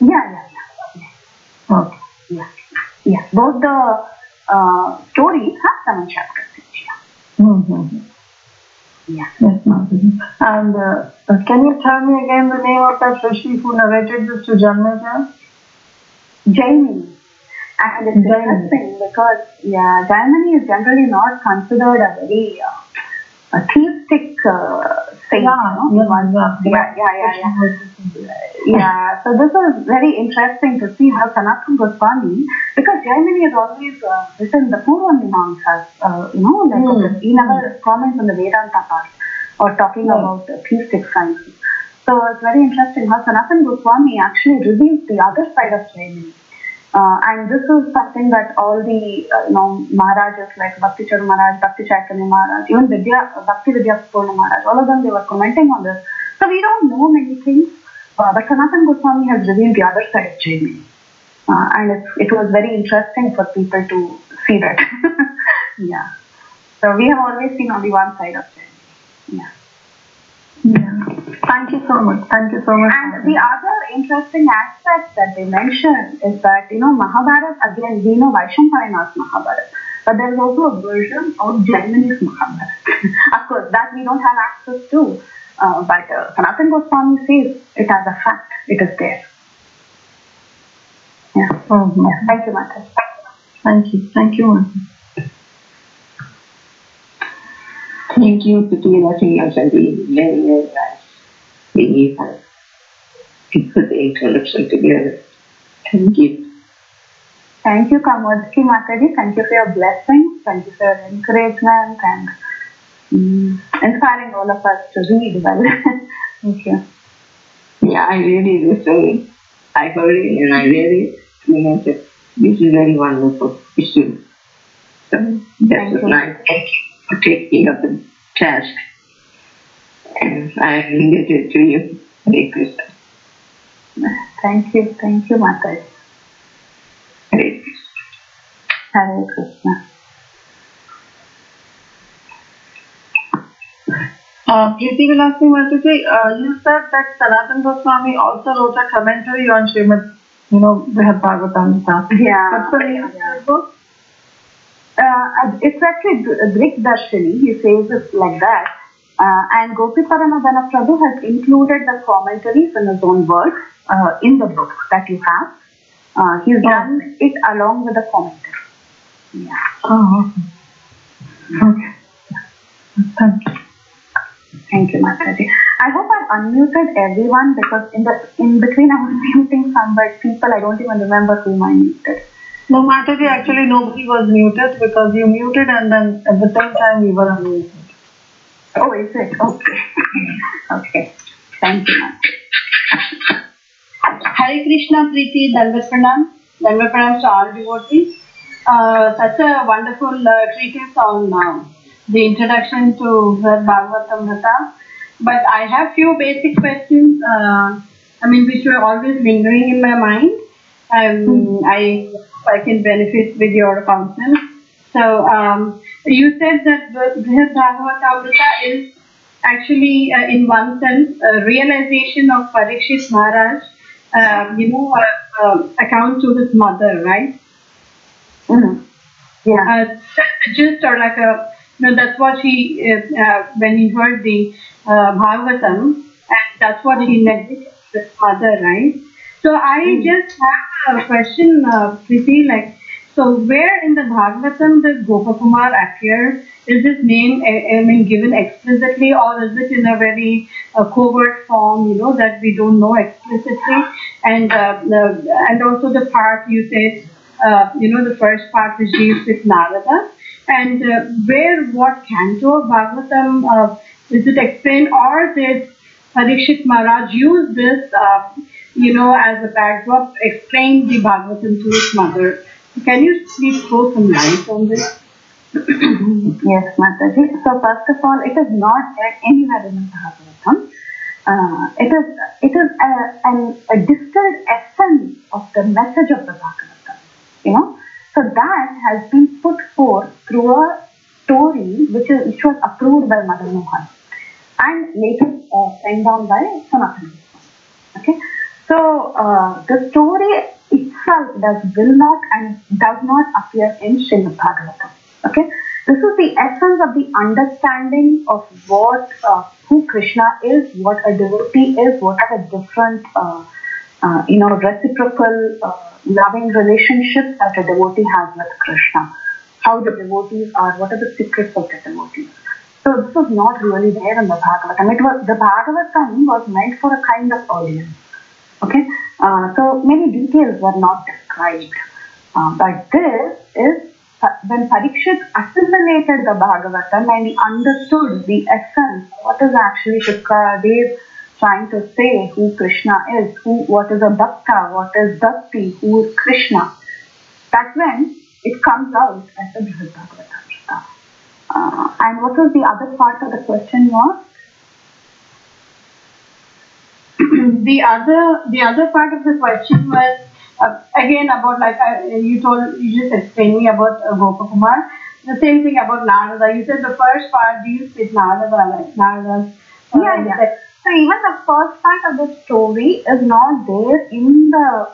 Yeah. Okay. Yeah. Both the stories have 7 chapters each. Yeah. Mm-hmm. Yeah. Yes, Mataji. And can you tell me again the name of that Rishi who narrated this to Janmejaya? Jaimini. And it's interesting because, Jaimini is generally not considered a very theistic saint. Yeah, so this is very interesting to see how Sanatana Goswami, because Jaimini has always written the Purva Mimamsas, he never comments on the Vedanta part or talking about theistic sciences. So it's very interesting how Sanatana Goswami actually reveals the other side of Jaimini. And this is something that all the Maharajas like Bhakti Charu Maharaj, Bhakti Chaitanya Maharaj, even Bhakti Vidya Purna Maharaj, all of them, they were commenting on this. So we don't know many things, but Sanatana Goswami has revealed the other side of Jaimini. And it was very interesting for people to see that. Yeah. So we have always seen only one side of Jaimini. Yeah. Thank you so much. Thank you so much. And the other interesting aspect that they mention is that, Mahabharata, again, we know Vaishampayana's Mahabharata, but there is also a version of Jaimini's Mahabharata. Of course, that we don't have access to, but Sanatana Goswami says it as a fact, it is there. Yeah. Yeah. Thank you, Mata. Thank you. Thank you, Mata. Thank you, Preethi. Nothing else. I really very, very nice. We put the introduction together. Thank you. Thank you, Kamodki Mataji. Thank you for your blessings. Thank you for your encouragement and inspiring all of us to read well. Thank you. Yeah, I really listened. I heard it and I read it. This is very wonderful issue. So that was nice. Thank you for taking up the task. And I am indebted to you. Hare Krishna. Thank you. Thank you, Mataji. Hare Krishna. Hare Krishna. Preethi Vilasini Mataji, you said that Sanatana Goswami also wrote a commentary on Srimad, Brihad-bhagavatamrita. Yeah. What's the name of the book? It's actually Brihad-bhagavatamrita. He says it like that. And Gopa Kumar Prabhu has included the commentaries in his own words in the book that you have. He's done it along with the commentary. Yeah. Oh, okay. Thank you. Thank you, Mataji. I hope I've unmuted everyone because in between I was muting some people. I don't even remember whom I muted. No, Mataji, actually nobody was muted because you muted and then at the same time you were unmuted. Oh, is it? Okay. Okay. Thank you, Mataji. Hare Krishna, Preethi, Dandavat Pranam to all devotees. Such a wonderful treatise on the introduction to Brihad-bhagavatamrita. But I have few basic questions, which were always lingering in my mind. I can benefit with your counsel. So, you said that Brihad-bhagavatamrita is actually, in one sense, a realization of Pariksit Maharaj, account to his mother, right? Mm-hmm. Yeah. Just or like that's what he, when he heard the Bhagavatam, and that's what he narrated his mother, right? So I just have a question, Preethi, so where in the Bhagavatam does Gopa Kumar appear? Is his name given explicitly, or is it in a very covert form, that we don't know explicitly? And also the part you said, the first part which deals with Narada. And what canto of Bhagavatam is it explained, or did Pariksit Maharaj use this, as a backdrop, explain the Bhagavatam to his mother? Can you please throw some light on this? Yes, Mataji. So first of all, it is not there anywhere in the Bhagavatam. It is a distilled essence of the message of the Bhagavatam. So that has been put forth through a story which was approved by Mother Mohan and later sent down by Sanatana Goswami. Okay. So the story itself will not and does not appear in Srimad-Bhagavatam. Okay. This is the essence of the understanding of who Krishna is, what a devotee is, what are the different reciprocal loving relationships that a devotee has with Krishna, how the devotees are, what are the secrets of the devotees. So this was not really there in the Bhagavatam. The Bhagavatam was meant for a kind of audience. Okay, so many details were not described. But this is when Pariksit assimilated the Bhagavatam and he understood the essence, what is actually Shukadev trying to say, who Krishna is, what is a Bhakta, what is Dasi, who is Krishna. That's when it comes out as the Brihad-bhagavatamrita. And what was the other part of the question was? The other part of the question was again about you just explained me about Gopa Kumar. The same thing about Narada. You said the first part deals with Narada, Narada's. Yeah. So even the first part of the story is not there in the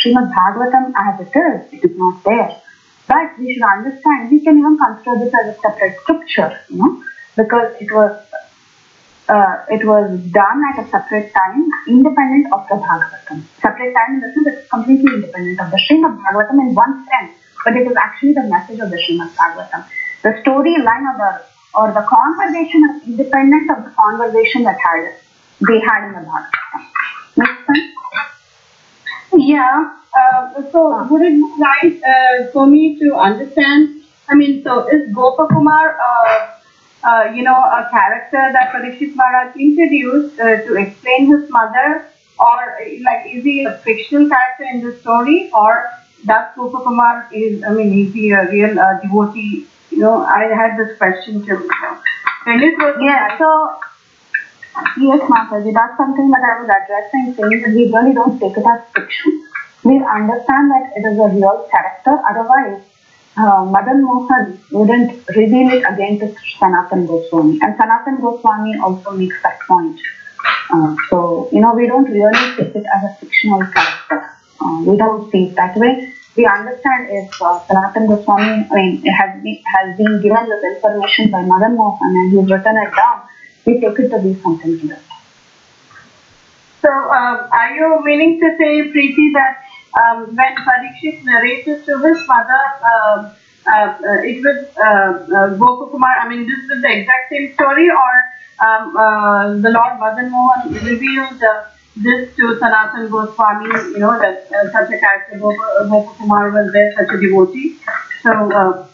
Srimad-Bhagavatam as it is. It is not there. But we should understand, we can even consider this as a separate scripture, because it was done at a separate time, independent of the Bhagavatam. Separate time in the sense it's completely independent of the Srimad-Bhagavatam in one sense, but it is actually the message of the Srimad-Bhagavatam. The storyline or the conversation is independent of the conversation that they had in the Bhagavatam. Make sense? Yeah. So would it be right for me to understand? I mean, so is Gopa Kumar, a character that Pariksit Maharaj introduced to explain his mother, or is he a fictional character in the story, or does Gopa Kumar is he a real devotee? I had this question too. Yes, Mataji, that's something that I was addressing, saying that we really don't take it as fiction. We understand that it is a real character, otherwise Madan Mohan wouldn't reveal it again to Sanatana Goswami. And Sanatana Goswami also makes that point. So, we don't really take it as a fictional character. We don't see it that way. We understand if Sanatana Goswami, has been given this information by Madan Mohan and he's written it down, we take it to be something real. So, are you meaning to say, Preethi, that when Pariksit narrated to his mother, it was Gopa Kumar, this is the exact same story, or the Lord Madan Mohan revealed this to Sanatana Goswami, that such a character, Gopa Kumar was there, such a devotee. So,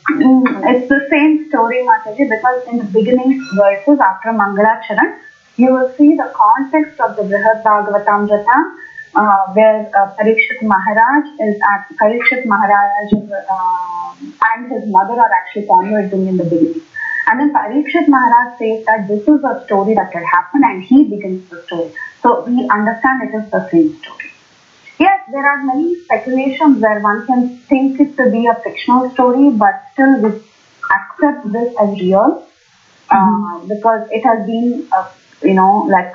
it's the same story, Mataji, because in the beginning verses after Mangalacharan, you will see the context of the Brihad-bhagavatamrita, where Pariksit Maharaj and his mother are actually conversing in the beginning. And then Pariksit Maharaj says that this is a story that had happened, and he begins the story. So we understand it is the same story. Yes, there are many speculations where one can think it to be a fictional story, but still we accept this as real, because it has been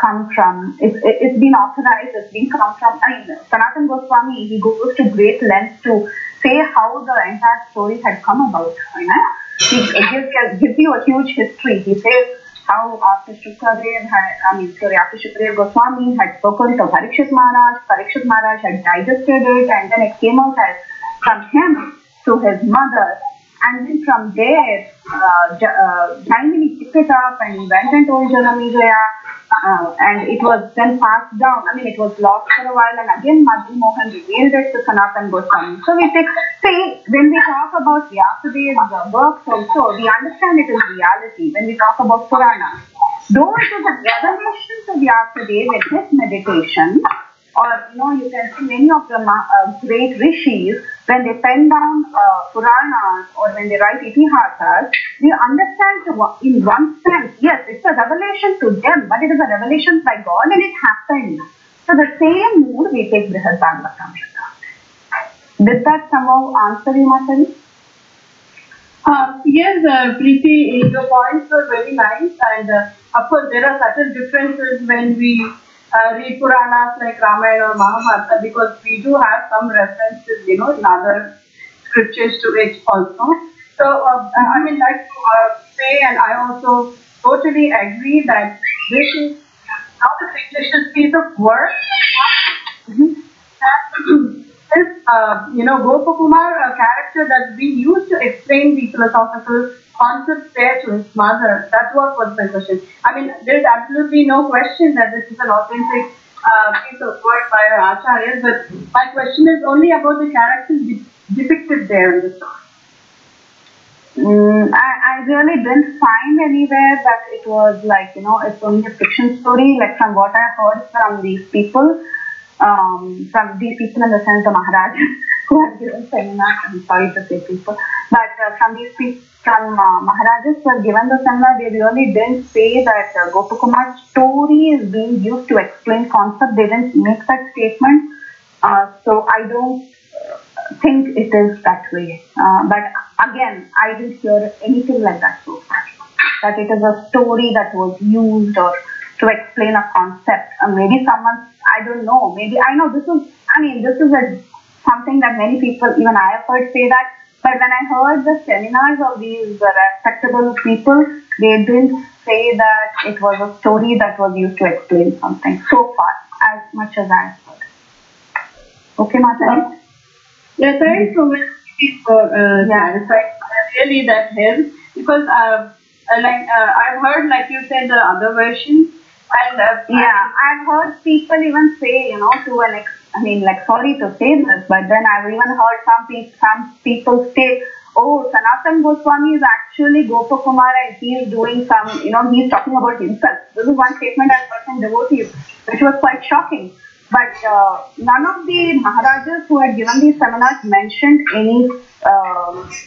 come from, it's been authorized, come from, Sanatana Goswami, he goes to great lengths to say how the entire story had come about. He gives you a huge history. He says how after Shukadev Goswami had spoken to Pariksit Maharaj had digested it, and then it came out as from him to his mother. And then from there, Jaimini picked it up and went and told Janamejaya, and it was then passed down. It was lost for a while, and again Madan Mohan revealed it to Sanatana Goswami. So when we talk about Vyasadev's works also, we understand it is reality. When we talk about Purana, though it is a revelation to Vyasadeva with his meditation, or you can see many of the great rishis, when they pen down Puranas or when they write Itihasas, we understand in one sense, yes, it's a revelation to them, but it is a revelation by God and it happened. So the same mood we take Brihad-bhagavatamrita. Did that somehow answer you, Mataji? Yes, Preethi, your points were very nice, and of course there are certain differences when we read Puranas like Ramayana or Mahabharata, because we do have some references, in other scriptures to it also. So, like to say, and I also totally agree that this is not a fictitious piece of work. This, Gopa Kumar, a character that's been used to explain the philosophical concept there to his mother? That's what was my question. I mean, there's absolutely no question that this is an authentic piece of work by our acharyas, but my question is only about the characters depicted there in the story. I really didn't find anywhere that it was like, it's only a fiction story, like from what I heard from these people, in the sense the Maharaj who had given seminar, I'm sorry to say people, but from these people, from Maharajas who had given the seminar, they really didn't say that Gopa Kumar's story is being used to explain concept. They didn't make that statement, so I don't think it is that way. But again, I didn't hear anything like that so far. That it is a story that was used or to explain a concept. Maybe someone, I don't know, maybe, I know this is something that many people, even I have heard say that, but when I heard the seminars of these respectable people, they didn't say that it was a story that was used to explain something so far, as much as I have heard. Okay, Mata? Yes, thanks so much for clarifying. Really, that helps because I've heard, like you said, the other versions, and I've heard people even say, to an sorry to say this, but then I've even heard some people say, oh, Sanatana Goswami is actually Gopa Kumar and he is doing some, he's talking about himself. This is one statement I've heard from devotees, which was quite shocking. But none of the Maharajas who had given these seminars mentioned any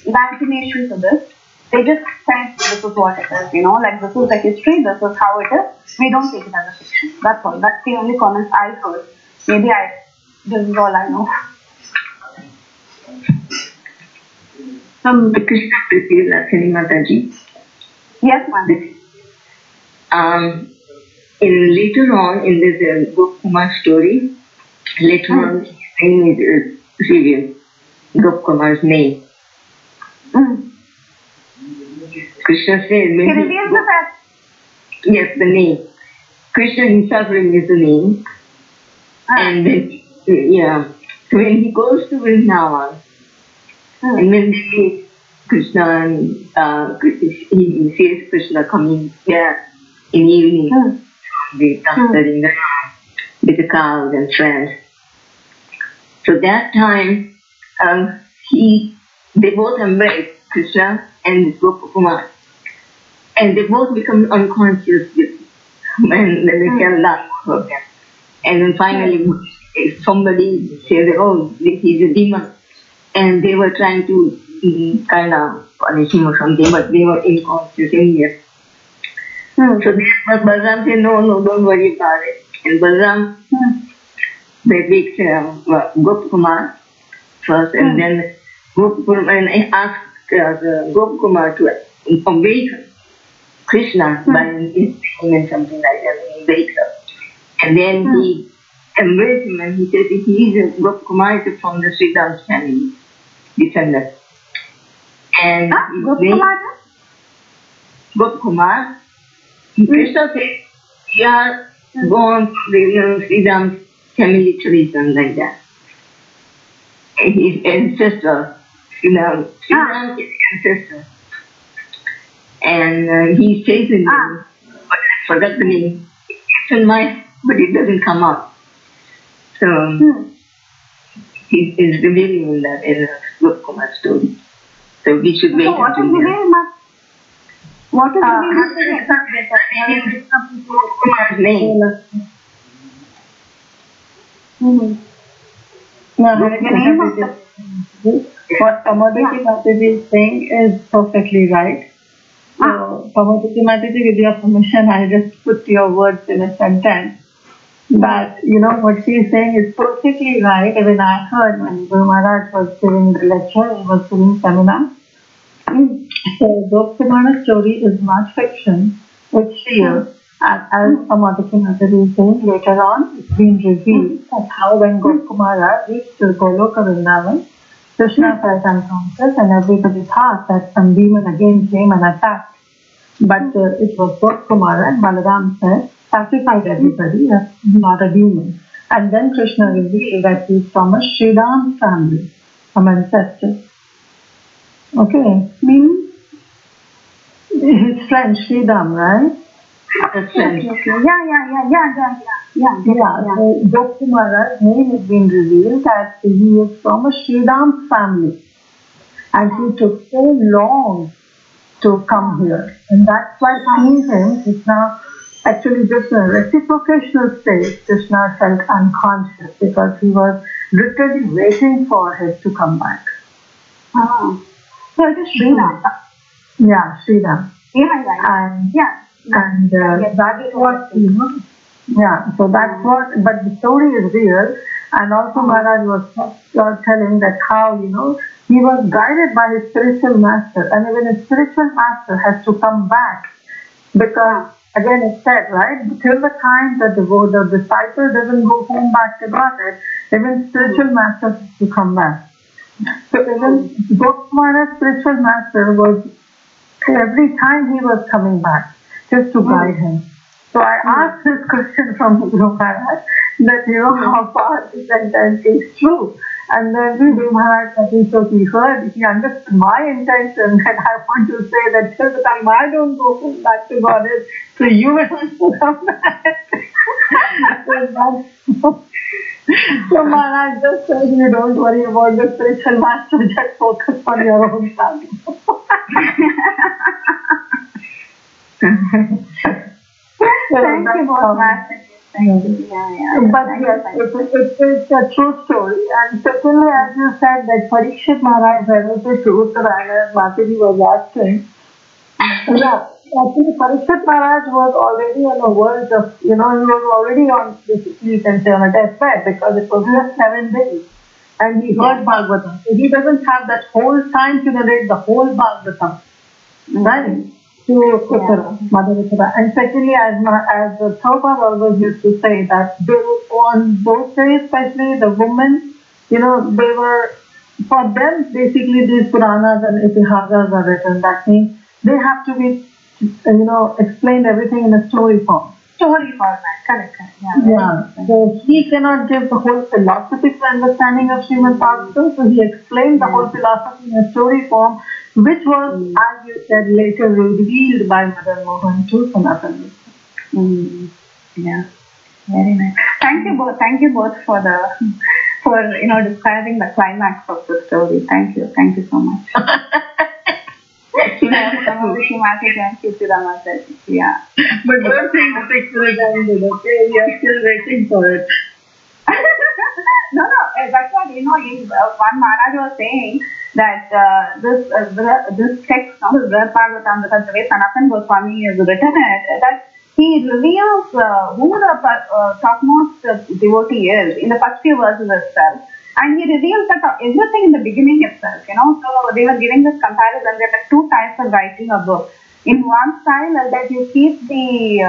imagination to this. They just said this is what it is, like this is the history, this is how it is. We don't take it as a fiction. That's all. That's the only comments I heard. Maybe this is all I know. Krishna Vilasini Mataji. Yes, ma'am. Later on in this Gopa Kumar story, later on his name is revealed. Gopa Kumar's name. Krishna says, he reveals the fact. Yes, the name. Krishna himself reveals the name. And then, so when he goes to Vrindavan, and when they meet Krishna, and he sees Krishna coming there in the evening, they studying with the cows and friends. So that time, they both embrace Krishna and Gopa Kumar. And they both become unconscious when they tell that about them. And then finally, somebody says, oh, he's a demon. And they were trying to kind of punish him or something, but they were unconscious anyway. So Balram said, no, don't worry about it. And Balram, they picked Gopa Kumar first, and then Gopa Kumar, and I asked Gopa Kumar to awaken Krishna by his name and something like that, he wakes up. And then he embraced him and he said he is Gopa Kumar is from the Sridham's family, descendant. And Gopa Kumar, Krishna said, we are born from the Sridham's family tradition like that. And his ancestor, Sridham is ancestor. And he says in but I forgot the name. It's in my, but it doesn't come out. So he is revealing in that in the Gopa Kumar story. So we should wait until then. What is the Gopa Kumar's name? What Pamadati Mataji is saying is perfectly right. So, Pamadati Mataji, with your permission, I'll just put your words in a sentence. But, what she is saying is perfectly right. Even I heard when Guru Maharaj was giving the lecture, he was giving seminar. So, Gopa Kumar's story is not fiction, it's real. As Pamadati Mataji is saying, later on, it's been revealed that how when Gopa Kumar reached Goloka Vrindavan, Krishna felt unconscious and everybody thought that some demon again came and attacked. But it was Gopa Kumar and Balaram said, sacrifice everybody, that's not a demon. And then Krishna revealed that he's from a Sridham family, from ancestors. Okay, meaning? his friend Sridham, right? Yes, yes, yes. Yeah. So Gopa Kumar's name has been revealed that he is from a Sridham family. And he took so long to come here. And that's why seeing him, Krishna, actually just in a reciprocational state, Krishna felt unconscious because he was literally waiting for him to come back. So it is Sridham. Yeah, Sridham. And that's what, so that's what, but the story is real. And also Maharaj was telling that how, he was guided by his spiritual master, and even his spiritual master has to come back because, again, it's said, right, till the time that the disciple doesn't go home back to Godhead, even spiritual master has to come back. So even Gopa Kumar's spiritual master was, every time he was coming back, just to guide him. So I asked this question from Guru Maharaj that, how far this sentence is true. And then Guru Maharaj, he heard, he understood my intention, and I want to say that till the time I don't go back to Godhead, so you will also come back. So Maharaj just said, you don't worry about the spiritual master, just focus on your own family. Thank you, Maharaj. Thank you. But yes, it's a true story. And secondly, as you said, that Pariksit Maharaj related to Uttarayan, Mataji was asking. Actually, Pariksit Maharaj was already on the verge of, he was already on, basically, you can say, on a deathbed because it was just 7 days. And he heard Bhagavatam. So he doesn't have that whole time to narrate the whole Bhagavatam. Right? To Uttara, Mother Uttara. And secondly, as Prabhupada always used to say that on those days, especially the women, they were, for them, basically these Puranas and Itihasas are written. That means they have to be, explained everything in a story form. Story format, correct. Yeah. So he cannot give the whole philosophical understanding of Srimad-Bhagavatam, so he explained the whole philosophy in a story form, which was, as you said, later revealed by Madan Mohan to Sanatana. Yeah, very nice. Thank you both for describing the climax of the story. Thank you so much. Yeah. But don't think the picture is ended, okay? We are still waiting for it. No, that's what, one Maharaj was saying that this text, this Brihad-bhagavatam, because the way Sanatana Goswami has written it, that he reveals who the topmost devotee is in the first few verses itself. And he reveals that everything in the beginning itself, So they were giving this comparison. There are 2 types of writing a book. In one style, that you keep the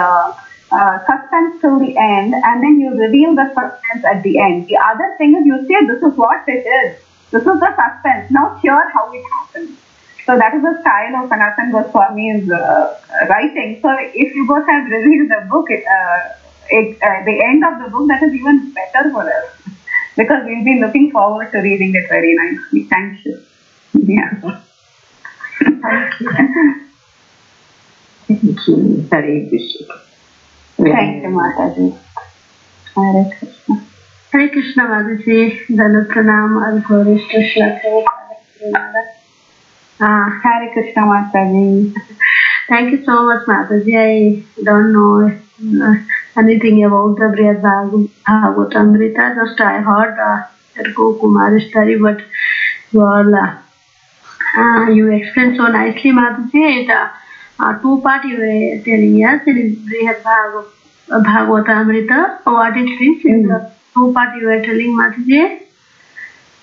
suspense till the end, and then you reveal the suspense at the end. The other thing is you say, this is what it is. This is the suspense. Now hear how it happened. So that is the style of Sanatana Goswami's writing. So if you both have revealed the book, the end of the book, that is even better for us. Because we'll be looking forward to reading it very nicely. Thank you. Yeah. Thank you. Thank you. Hare Krishna. Thank you, Mataji. Hare Krishna. Hare Krishna, Mataji. Dhanut Pranam, Al-Khorish Krishna. Hare Krishna, Mataji. Thank you so much, Mataji. I don't know anything about the Brihad-bhagavatamrita. Just I heard that Gopa Kumar story, but you explained so nicely, Mataji. It's 2-part you were telling us. It is Brihad-bhagavatamrita. What it is in the 2-part you were telling, Mataji?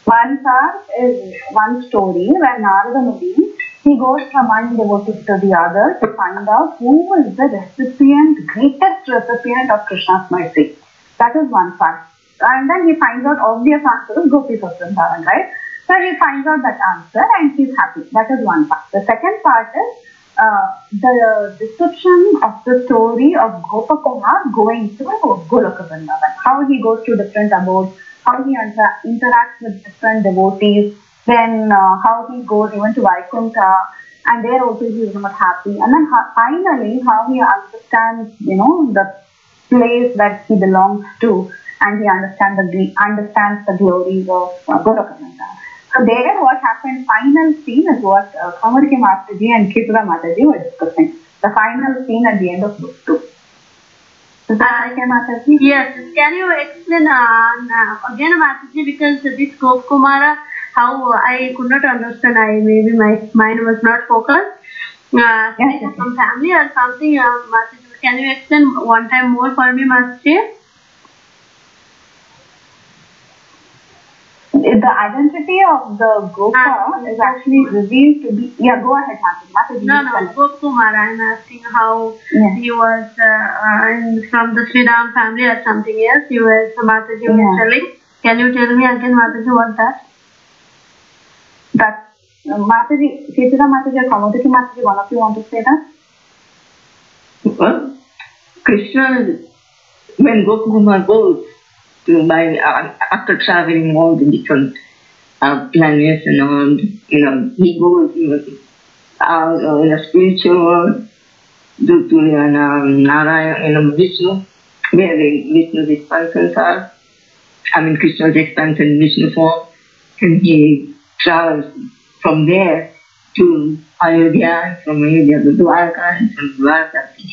One part is one story where Narada Muni, he goes from one devotee to the other to find out who is the greatest recipient of Krishna's mercy. That is one part. And then he finds out obvious answer is Gopis of Vrindavan, right? So he finds out that answer and he's happy. That is one part. The second part is the description of the story of Gopa Kumar going to Goloka Vrindavan. How he goes to different abodes, how he interacts with different devotees, then how he goes even to Vaikuntha, and there also he is not happy. And then finally, how he understands, the place that he belongs to, and he understands the glories of Gopa Kumar. So there, what happened? Final scene is what Kamarki Mataji and Kitra Mataji were discussing. The final scene at the end of book 2. Is that okay, Mataji? Yes. Can you explain again, Mataji, because this Gopa Kumara, how I could not understand. Maybe my mind was not focused. Yes. Some family or something. Mataji, can you explain one time more for me, Mataji? The identity of the Gopa is actually revealed to be... Yeah, go ahead, Mataji. No, Gopa Kumar. I'm asking how he was from the Sri Ram family or something else. He was Mataji was telling. Can you tell me again, Mataji, what that? That Mataji, Ketura Mataji or Kamadaki Mataji, one of you want to say that? Well, Krishna, when Gopa Kumar goes after traveling all the different planets and all, he goes in a spiritual world to Narayana, Vishnu, where Vishnu's expansions are. Krishna's expansion in Vishnu form, and he travels from there to Ayodhya, from Ayodhya to Dwarka, and from Dwarka to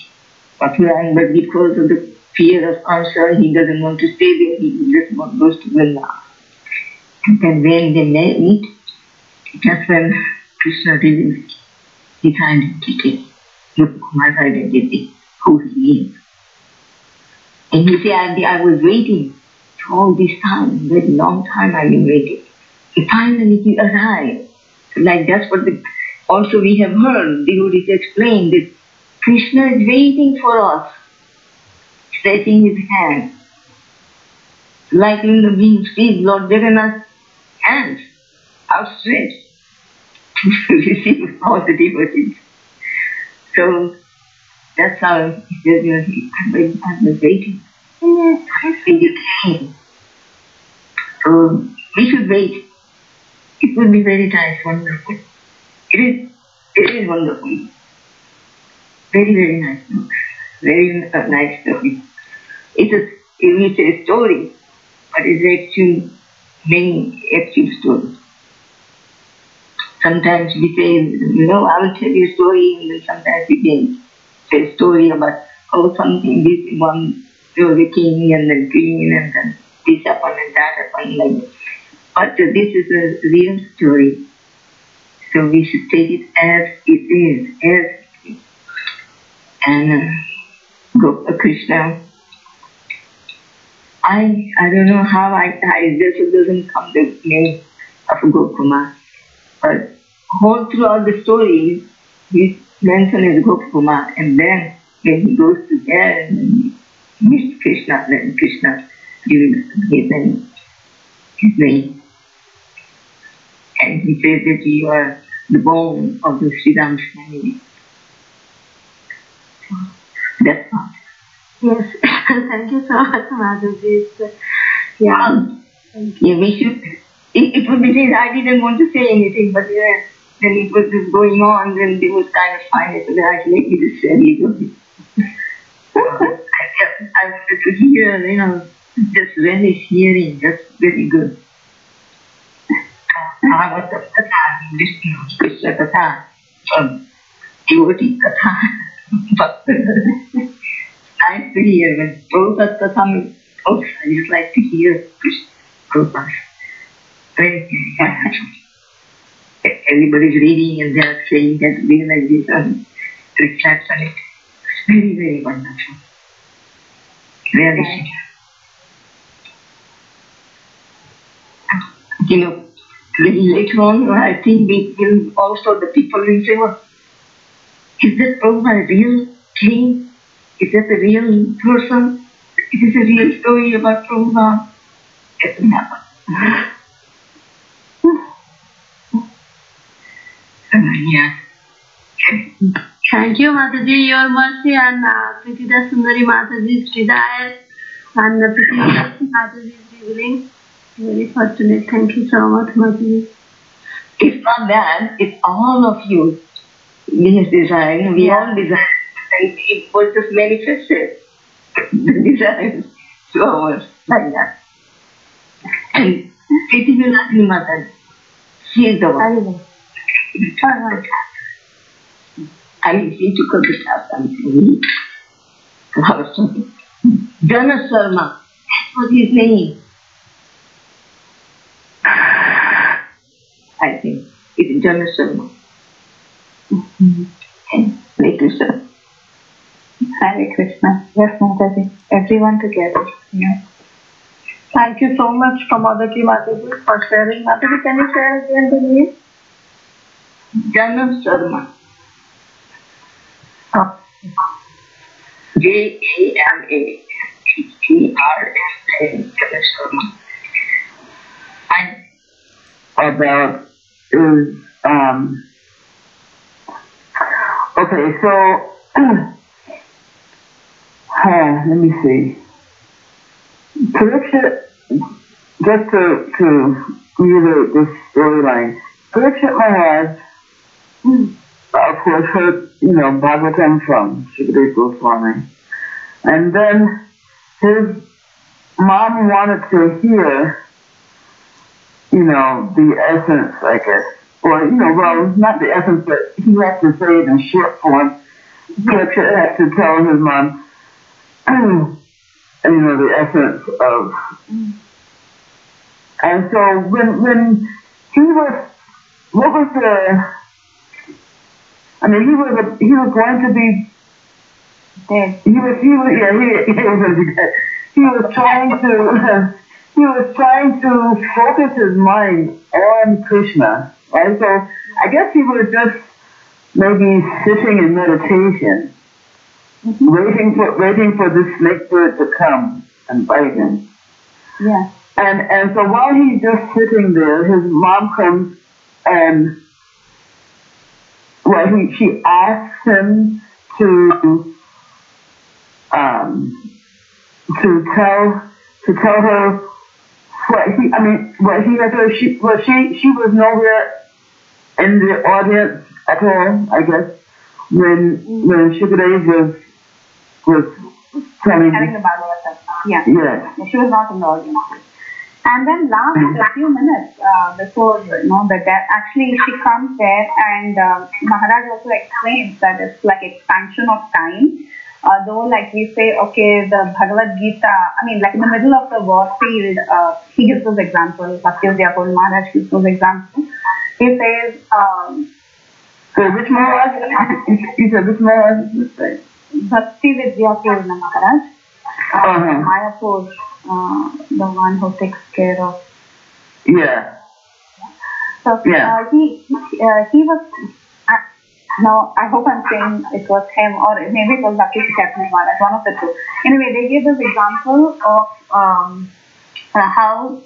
Mathura. But because of the fear of answer, he doesn't want to stay there, he just goes to Vrindavan. And then when they meet, that's when Krishna reveals his identity, Gopa Kumar's identity, who he is. And he said, I was waiting all this time, very long time I've been waiting. And finally he arrived. Like that's what also we have heard, devotees explain that Krishna is waiting for us, stretching his hand. Like in the being speech, Lord Jagannath's hands outstretched to receive all the devotees. So that's how he says, I was waiting. And you came. So we should wait. It will be very nice, wonderful. It is wonderful. Very, very nice book. Very nice story. It's a story, but it's actually many actual stories. Sometimes we say, I will tell you a story, and then sometimes we can say a story about something, this one, there was a king and then queen, and then this happened and that happened, like that. But this is a real story. So we should take it as it is, And Krishna, I don't know how it doesn't come the name of Gopa Kumar, but all throughout the story, he mentioned as Gopa Kumar, and then when he goes to there and meets Krishna, then Krishna gives his name. And he says that you are the bone of the Sri Ram family. So that's all. Yes, thank you so much, Madhuji. We should. It would be nice. I didn't want to say anything, but then it was just going on, then it was kind of fine. So I let you just say it. I wanted to hear, just relish hearing. That's very good. Bhagavatam Katha, Krishna Katha, devotee Katha. Nice to hear. When Prabhupada Katha, also I just like to hear Prabhupada. Very wonderful. Everybody's reading and they are saying that realization and reflects on it. It's very, very wonderful. Really. Later on, I think we will also, the people will say, well, is that Prabhupada a real king? Is that a real person? Is this a real story about Prabhupada? It will happen. Thank you, Mataji. Your mercy and Preethi Sundari Mataji's desire and Preethi Mataji's revealing. Very fortunate. Thank you so much, Mataji. It's not that. It's all of you. He is desiring, we all desire, and it was just manifested. The desires to ours, like that. And Preethi Vilasini Mother, she is the one. And he took up the task and he was talking. Jana Sarma, that was his name. I think it's Jana Sarma. Hare Krishna. Hare Krishna. Yes, Mataji. Everyone together. Yeah. Thank you so much, Kamadaki Mataji, for sharing. Mataji, can you share again the name? Jana Sarma. Oh. Jama Trma. Jana Sarma. And about is okay, so let me see. Pariksit, just to reiterate this storyline, Pariksit Maharaj, of course, heard, Bhagavatam from Six Goswami. And then his mom wanted to hear, the essence, I guess. Or, well, not the essence, but he had to say it in short form. Pariksit had to tell his mom, the essence of. And so when he was, what was the, he was going to be dead. He was dead. He was trying to focus his mind on Krishna. Right? So I guess he was just maybe sitting in meditation, waiting for this snake bird to come and bite him. Yeah. And so while he's just sitting there, his mom comes and she asks him to tell her she was nowhere in the audience at all, I guess, when Shukadev was telling the Bhagavatam. Yeah. Yes. She was not in the audience. And then last a few minutes before, the death, actually she comes there and Maharaj also explains that it's like expansion of time. Though, like we say, okay, the Bhagavad Gita, like in the middle of the war field, he gives those examples. Bhakti-Vyakul Maharaj gives those examples. He says, so which Maharaj? He said, which Maharaj is this thing? Bhakti-Vyakul Maharaj. Mayapur, the one who takes care of. Yeah. So he was. Now, I hope I'm saying it was him, or maybe it was Chaitanya Mahaprabhu, one of the two. Anyway, they gave this example of how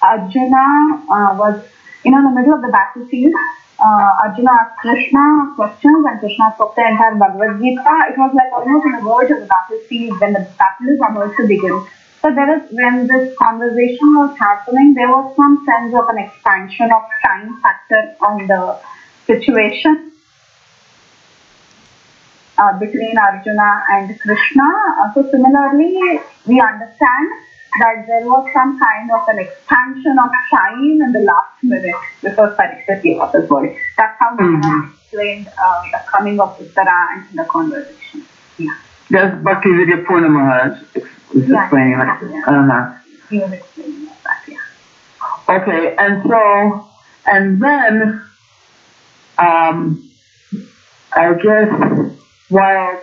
Arjuna was, in the middle of the battlefield. Arjuna asked Krishna questions, and Krishna spoke the entire Bhagavad Gita. It was like almost on the verge of the battlefield when the battle is about to begin. So when this conversation was happening, there was some sense of an expansion of time factor on the situation. Between Arjuna and Krishna. So similarly, we understand that there was some kind of an expansion of time in the last minute before Pariksit gave up his body. That's how Maharaj explained the coming of Uttara and the conversation. Yeah. That's Bhakti Vidya Purna Maharaj explaining that. Yeah. He was explaining that, yeah. Okay, and then I guess while